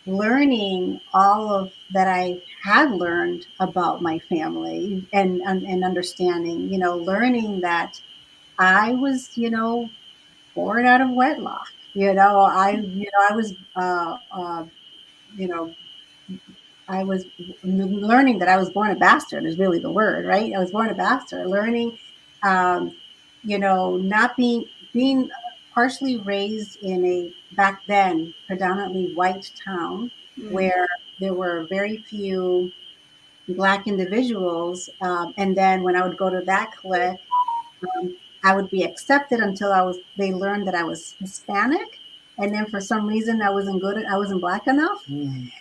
learning all of that I had learned about my family and understanding, learning that I was, born out of wedlock. I was, you know, I was learning that I was born a bastard is really the word, right? I was born a bastard, learning, um, not being partially raised in a, back then, predominantly white town where there were very few Black individuals. And then when I would go to that clique, I would be accepted until they learned that I was Hispanic. And then for some reason I wasn't Black enough.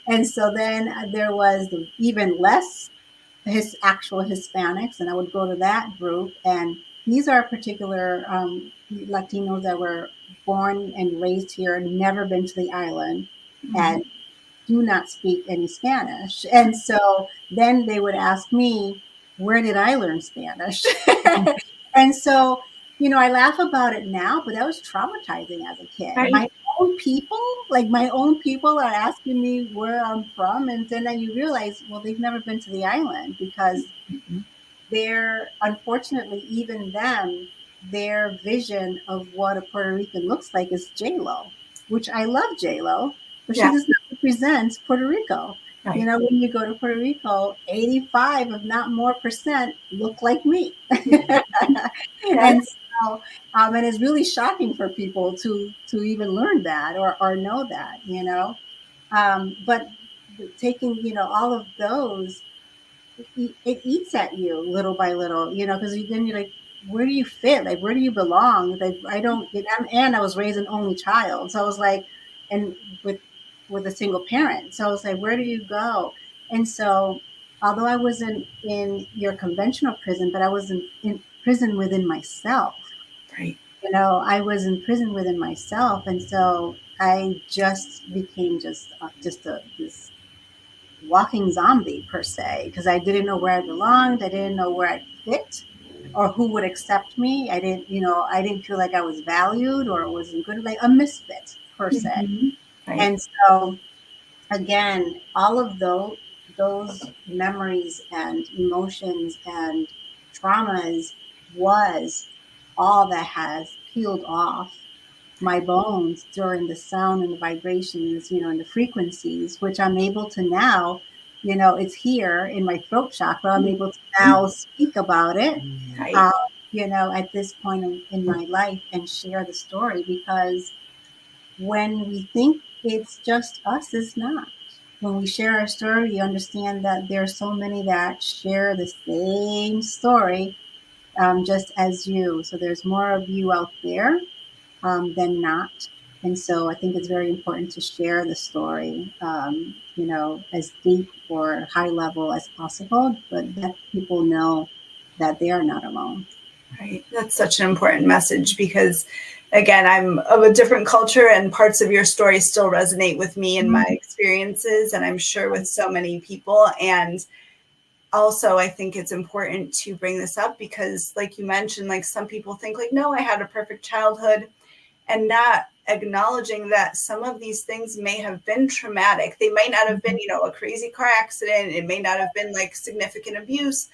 And so then there was even less actual Hispanics, and I would go to that group. And these are particular Latinos that were born and raised here, never been to the island, and do not speak any Spanish. And so then they would ask me, where did I learn Spanish? And so, I laugh about it now, but that was traumatizing as a kid. Right. My own people are asking me where I'm from. And then you realize, well, they've never been to the island because they're, unfortunately, even them, their vision of what a Puerto Rican looks like is J-Lo. which I love J-Lo, but she Yeah. does not represent Puerto Rico. Right. You know, when you go to Puerto Rico, 85, if not more percent, look like me. Yeah. And so, and it's really shocking for people to even learn that or know that, you know. But taking, you know, all of those, it eats at you little by little, you know, because then you're like, where do you fit? Like, where do you belong? Like, I don't. And I was raised an only child, so I was like, and with a single parent, so I was like, where do you go? And so, although I wasn't in your conventional prison, but I was in prison within myself. Right. You know, I was in prison within myself, and so I just became just a this walking zombie per se, because I didn't know where I belonged. I didn't know where I fit or who would accept me. I didn't, you know, I didn't feel like I was valued or wasn't good, like a misfit per se. Right. And so again, all of those memories and emotions and traumas was all that has peeled off my bones during the sound and the vibrations, you know, and the frequencies, which I'm able to now, you know, it's here in my throat chakra. I'm able to now speak about it, Right. uh, you know, at this point in my life and share the story, because when we think it's just us, it's not. When we share our story, you understand that there are so many that share the same story, just as you. So there's more of you out there than not. And so I think it's very important to share the story, you know, as deep or high level as possible, but let people know that they are not alone. Right. That's such an important message because, again, I'm of a different culture and parts of your story still resonate with me and my experiences, and I'm sure with so many people. And also, I think it's important to bring this up because, like you mentioned, like some people think, like, no, I had a perfect childhood, and not acknowledging that some of these things may have been traumatic. They might not have been, you know, a crazy car accident. It may not have been like significant abuse.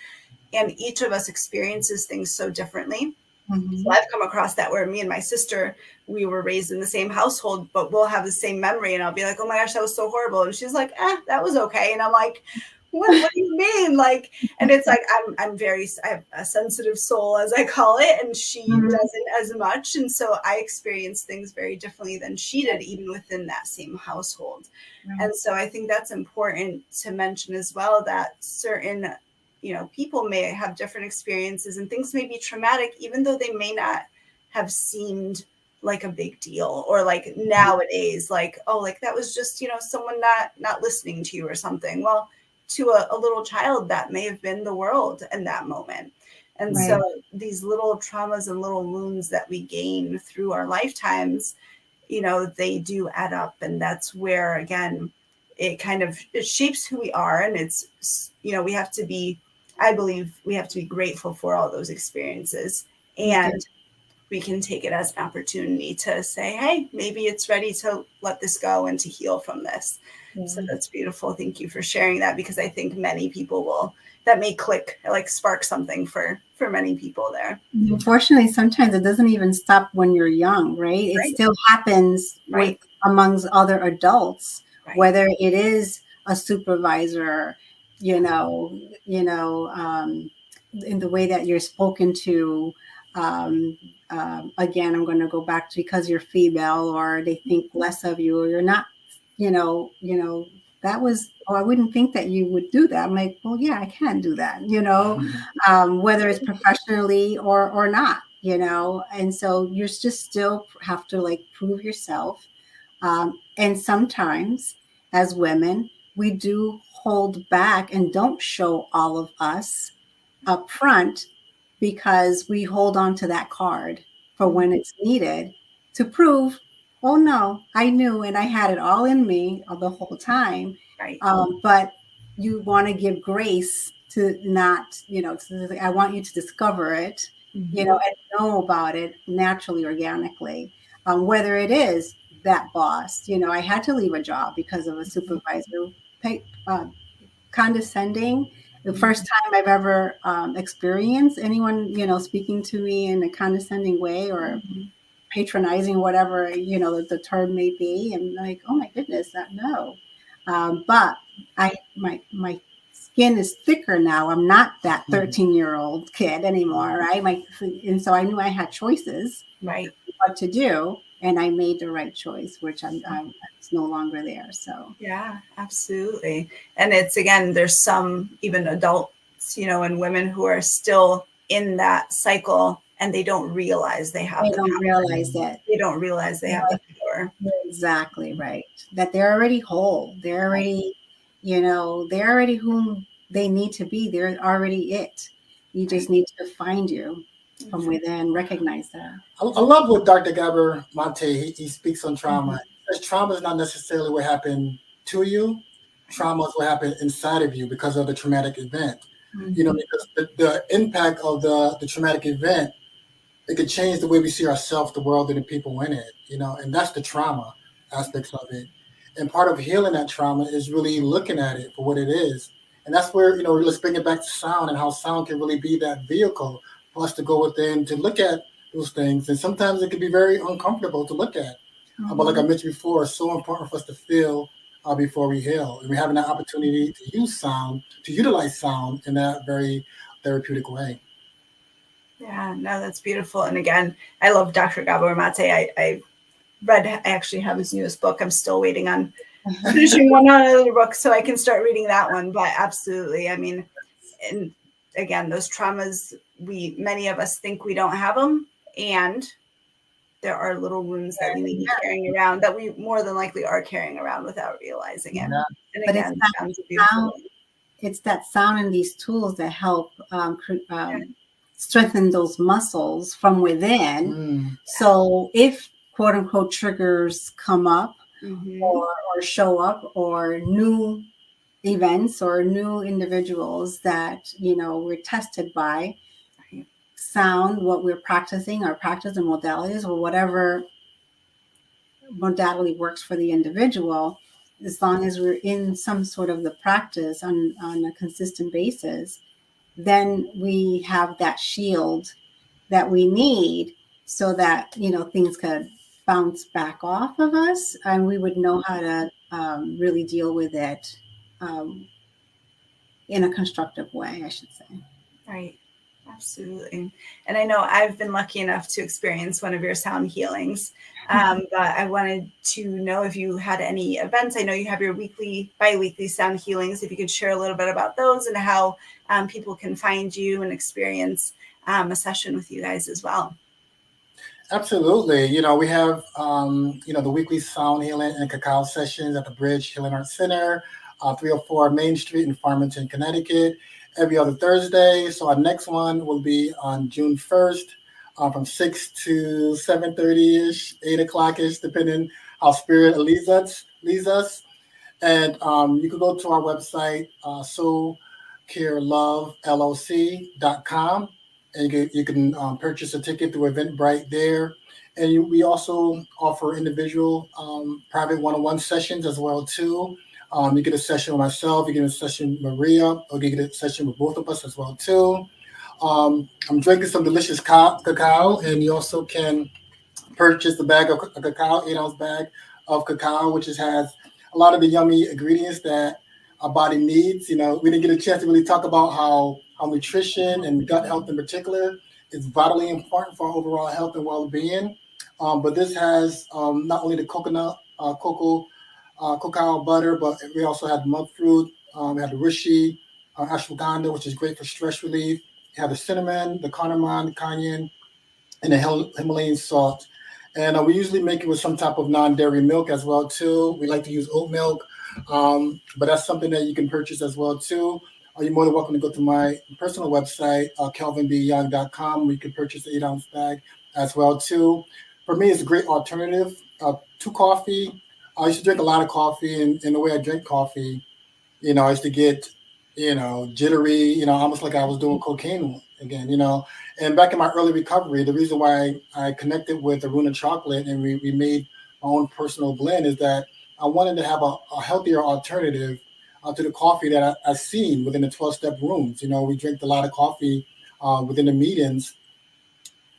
And each of us experiences things so differently. So Mm-hmm. I've come across that where me and my sister, we were raised in the same household, but we'll have the same memory. And I'll be like, oh my gosh, that was so horrible. And she's like, that was okay. And I'm like, what do you mean? Like, and it's like, I have a sensitive soul, as I call it, and she Mm-hmm. doesn't as much. And so I experience things very differently than she did, even within that same household. Right. And so I think that's important to mention as well, that certain, you know, people may have different experiences and things may be traumatic, even though they may not have seemed like a big deal, or like nowadays, like, oh, like that was just, you know, someone not listening to you or something. Well, to a little child, that may have been the world in that moment. And Right. so these little traumas and little wounds that we gain through our lifetimes, you know, they do add up. And that's where, again, it shapes who we are. And it's, you know, we have to be, I believe we have to be grateful for all those experiences. We do. And we can take it as an opportunity to say, hey, maybe it's ready to let this go and to heal from this. Yeah. So that's beautiful. Thank you for sharing that, because I think many people will, that may click, like spark something for many people there. Unfortunately, sometimes it doesn't even stop when you're young, right? It Right. still happens with Right. amongst other adults, Right. whether it is a supervisor, you know, in the way that you're spoken to. Um, Again, I'm going to go back to because you're female, or they think less of you, or you're not, that was, oh, I wouldn't think that you would do that. I'm like, well, yeah, I can do that, whether it's professionally or not, and so you just still have to like prove yourself. And sometimes as women, we do hold back and don't show all of us up front, because we hold on to that card for when it's needed to prove, oh no, I knew and I had it all in me the whole time. Right. But you want to give grace to not, I want you to discover it, and know about it naturally, organically, whether it is that boss. I had to leave a job because of a supervisor condescending. The first time I've ever experienced anyone, speaking to me in a condescending way, or patronizing, whatever, the term may be. And like, oh my goodness, no. But my skin is thicker now. I'm not that 13-year-old kid anymore, right? And so I knew I had choices, right, what to do, and I made the right choice, which it's no longer there. So yeah, absolutely. And it's, again, there's some even adults, and women who are still in that cycle, and they don't realize they have they the don't power. realize that. They don't realize they have the power. Exactly right. That they're already whole. They're already, they're already whom they need to be. They're already it. You just need to find you from within, recognize that. I love what Dr. Gabor Mate, he speaks on trauma. He says trauma is not necessarily what happened to you. Trauma is what happened inside of you because of the traumatic event. Because the impact of the traumatic event, it could change the way we see ourselves, the world, and the people in it, and that's the trauma aspects of it. And part of healing that trauma is really looking at it for what it is. And that's where, let's bring it back to sound and how sound can really be that vehicle for us to go within to look at those things. And sometimes it can be very uncomfortable to look at. But like I mentioned before, it's so important for us to feel before we heal. And we're having that opportunity to use sound, to utilize sound in that very therapeutic way. Yeah, no, that's beautiful. And again, I love Dr. Gabor Mate. I actually have his newest book. I'm still waiting on finishing one other book so I can start reading that one. But absolutely, I mean, and again, those traumas, many of us think we don't have them, and there are little wounds that we may be carrying around that we more than likely are carrying around without realizing it. Yeah. And But again, sounds beautiful. It's that sound and these tools that help strengthen those muscles from within. So if quote unquote triggers come up or show up, or new events or new individuals that we're tested by sound, what we're practicing, our practice and modalities, or whatever modality works for the individual, as long as we're in some sort of the practice on a consistent basis, then we have that shield that we need so that things could bounce back off of us, and we would know how to really deal with it in a constructive way, I should say. Right. Absolutely. And I know I've been lucky enough to experience one of your sound healings, but I wanted to know if you had any events. I know you have your bi-weekly sound healings. If you could share a little bit about those and how people can find you and experience a session with you guys as well. Absolutely. We have, the weekly sound healing and cacao sessions at the Bridge Healing Arts Center, 304 Main Street in Farmington, Connecticut, every other Thursday. So our next one will be on June 1st from 6 to 7:30-ish, 8 o'clock-ish, depending how spirit leads us. And you can go to our website, soulcareloveLLC.com. And you can purchase a ticket through Eventbrite there. And we also offer individual private one-on-one sessions as well too. You get a session with myself, you get a session with Maria, or you get a session with both of us as well too. I'm drinking some delicious cacao, and you also can purchase a bag of cacao, 8-ounce bag of cacao, which has a lot of the yummy ingredients that our body needs. We didn't get a chance to really talk about how nutrition and gut health in particular is vitally important for our overall health and well-being. But this has not only the cacao butter, but we also had monk fruit. We had the reishi, ashwagandha, which is great for stress relief. We have the cinnamon, the cardamom, the cayenne, and the Himalayan salt. And we usually make it with some type of non-dairy milk as well too. We like to use oat milk, but that's something that you can purchase as well too. You're more than welcome to go to my personal website, kelvinbyoung.com, where you can purchase the 8-ounce bag as well too. For me, it's a great alternative to coffee. I used to drink a lot of coffee, and the way I drink coffee, I used to get, jittery, almost like I was doing cocaine again, And back in my early recovery, the reason why I connected with Aruna Chocolate and we made my own personal blend is that I wanted to have a healthier alternative to the coffee that I seen within the 12-step rooms. We drank a lot of coffee within the meetings.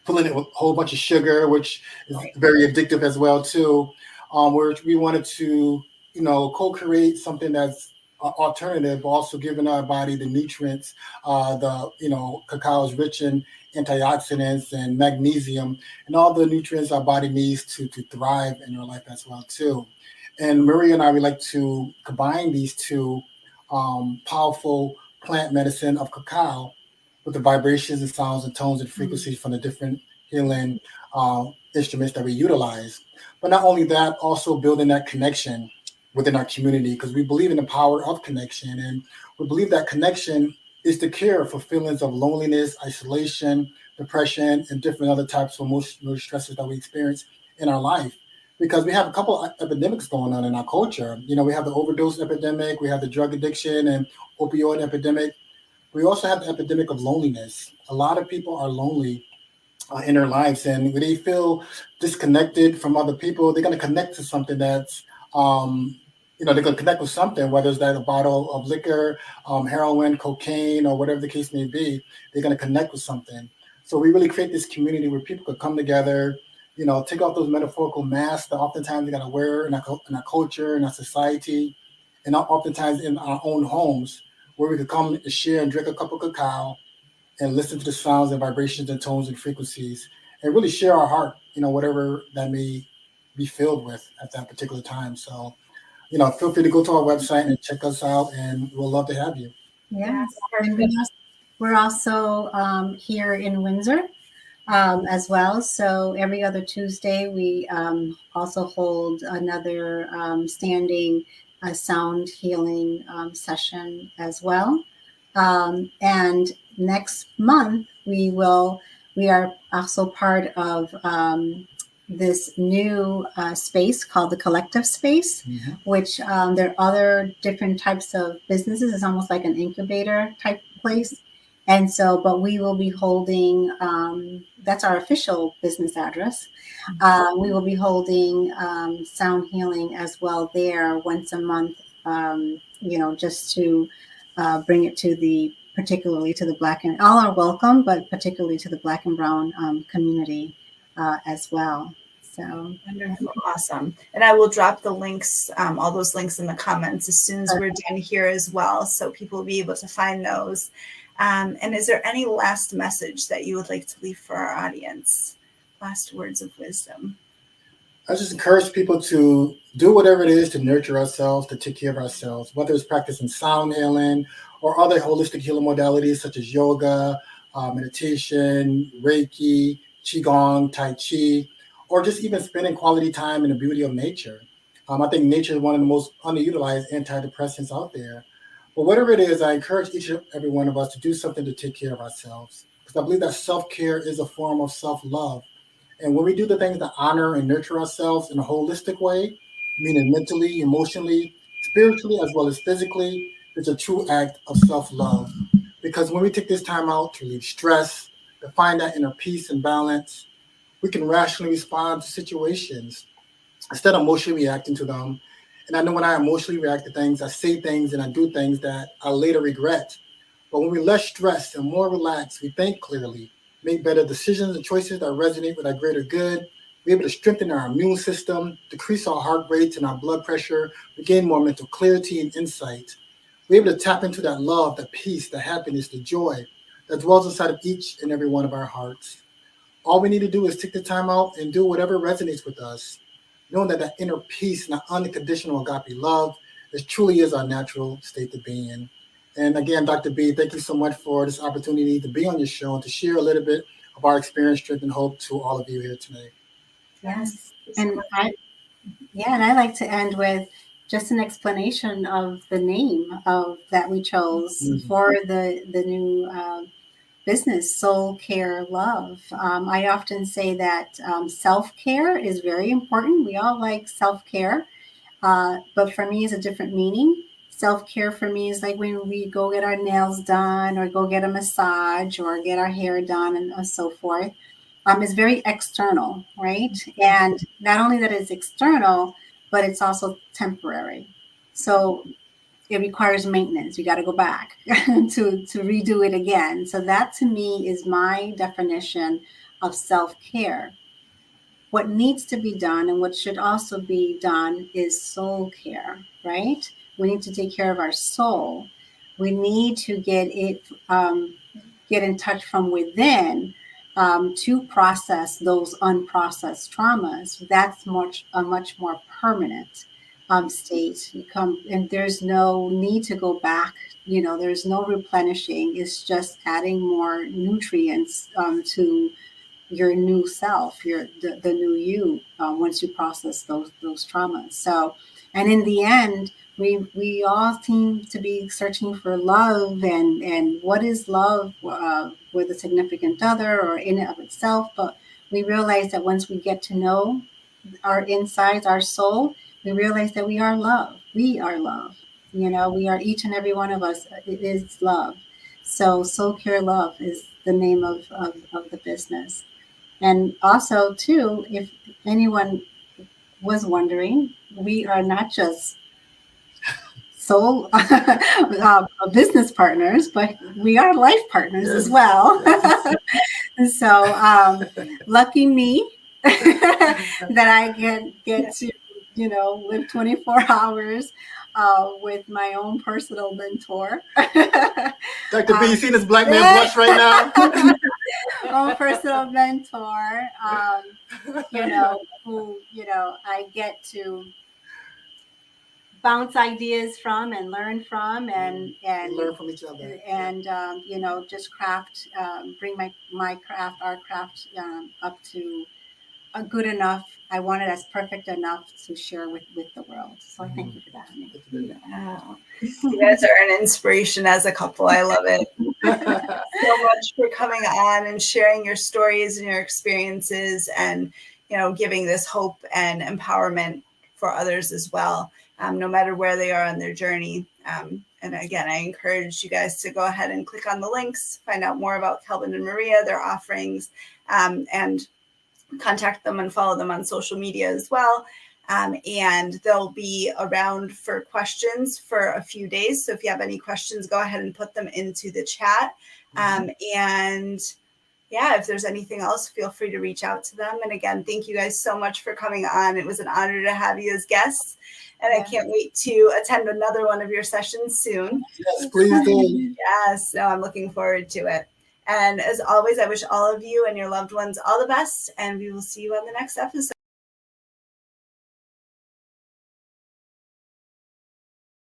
filling it with a whole bunch of sugar, which is Right. very addictive as well too. Where we wanted to, co-create something that's alternative, but also giving our body the nutrients. Cacao is rich in antioxidants and magnesium and all the nutrients our body needs to thrive in our life as well too. And Maria and I, we like to combine these two powerful plant medicine of cacao with the vibrations and sounds and tones and frequencies from the different healing instruments that we utilize. But not only that, also building that connection within our community, because we believe in the power of connection. And we believe that connection is the cure for feelings of loneliness, isolation, depression, and different other types of emotional stresses that we experience in our life. Because we have a couple of epidemics going on in our culture. We have the overdose epidemic, we have the drug addiction and opioid epidemic. We also have the epidemic of loneliness. A lot of people are lonely in their lives, and when they feel disconnected from other people, they're going to connect to something that's, they're going to connect with something, whether it's that a bottle of liquor, heroin, cocaine, or whatever the case may be. They're going to connect with something. So we really create this community where people could come together, take off those metaphorical masks that oftentimes we got to wear in our culture, in our society, and oftentimes in our own homes, where we could come and share and drink a cup of cacao and listen to the sounds and vibrations and tones and frequencies and really share our heart, whatever that may be filled with at that particular time. So, feel free to go to our website and check us out, and we'll love to have you. Yes. And Perfect. we're also here in Windsor as well. So every other Tuesday, we also hold another standing sound healing session as well. And next month, we are also part of this new space called the Collective Space, which there are other different types of businesses. It's almost like an incubator type place. And so, but we will be holding, that's our official business address. We will be holding sound healing as well there once a month, just to bring it to particularly to the Black, and all are welcome, but particularly to the Black and Brown community as well. So Wonderful. Awesome. And I will drop the links, all those links in the comments as soon as we're done here as well, so people will be able to find those. And is there any last message that you would like to leave for our audience? Last words of wisdom. I just encourage people to do whatever it is to nurture ourselves, to take care of ourselves, whether it's practicing sound healing or other holistic healing modalities such as yoga, meditation, Reiki, Qigong, Tai Chi, or just even spending quality time in the beauty of nature. I think nature is one of the most underutilized antidepressants out there. But whatever it is, I encourage each and every one of us to do something to take care of ourselves. Because I believe that self-care is a form of self-love. And when we do the things that honor and nurture ourselves in a holistic way, meaning mentally, emotionally, spiritually, as well as physically, it's a true act of self-love. Because when we take this time out to relieve stress, to find that inner peace and balance, we can rationally respond to situations instead of emotionally reacting to them. And I know when I emotionally react to things, I say things and I do things that I later regret. But when we're less stressed and more relaxed, we think clearly, make better decisions and choices that resonate with our greater good. We're able to strengthen our immune system, decrease our heart rates and our blood pressure, we gain more mental clarity and insight. We're able to tap into that love, the peace, the happiness, the joy that dwells inside of each and every one of our hearts. All we need to do is take the time out and do whatever resonates with us, knowing that that inner peace and that unconditional agape love is truly is our natural state to be in. And again, Dr. B, thank you so much for this opportunity to be on your show and to share a little bit of our experience, strength, and hope to all of you here today. yes, and I like to end with just an explanation of the name of that we chose for the new business, Soul Care Love. I often say that self-care is very important. We all like self-care, but for me, it's a different meaning. Self-care for me is like when we go get our nails done or go get a massage or get our hair done and so forth. It's very external, right? And not only that it's external, but it's also temporary. So it requires maintenance. You got to go back to redo it again. So that to me is my definition of self-care. What needs to be done and what should also be done is soul care, right? We need to take care of our soul. We need to get in touch from within to process those unprocessed traumas. That's a much more permanent state. And there's no need to go back. There's no replenishing. It's just adding more nutrients to your new self, the new you, once you process those traumas. So, and in the end, we all seem to be searching for love and what is love with a significant other or in and of itself. But we realize that once we get to know our insides, our soul, we realize that we are love. We are love. We are, each and every one of us. It is love. So Soul Care Love is the name of the business. And also, too, if anyone was wondering, we are not just soul business partners, but we are life partners as well. So lucky me that I get to live 24 hours with my own personal mentor. Dr. B, you see this black man blush right now? Own personal mentor, who I get to bounce ideas from and learn from, and learn from each other, and just bring our craft up to a good enough. I want it as perfect enough to share with the world. So I thank you for that. Wow. You guys are an inspiration as a couple. I love it. So much for coming on and sharing your stories and your experiences, and giving this hope and empowerment for others as well, no matter where they are on their journey. And again, I encourage you guys to go ahead and click on the links, find out more about Kelvin and Maria, their offerings, and contact them and follow them on social media as well. And they'll be around for questions for a few days. So if you have any questions, go ahead and put them into the chat. And yeah, if there's anything else, feel free to reach out to them. And again, thank you guys so much for coming on. It was an honor to have you as guests. And I can't wait to attend another one of your sessions soon. Yes, please do. Yes, no, I'm looking forward to it. And as always, I wish all of you and your loved ones all the best. And we will see you on the next episode.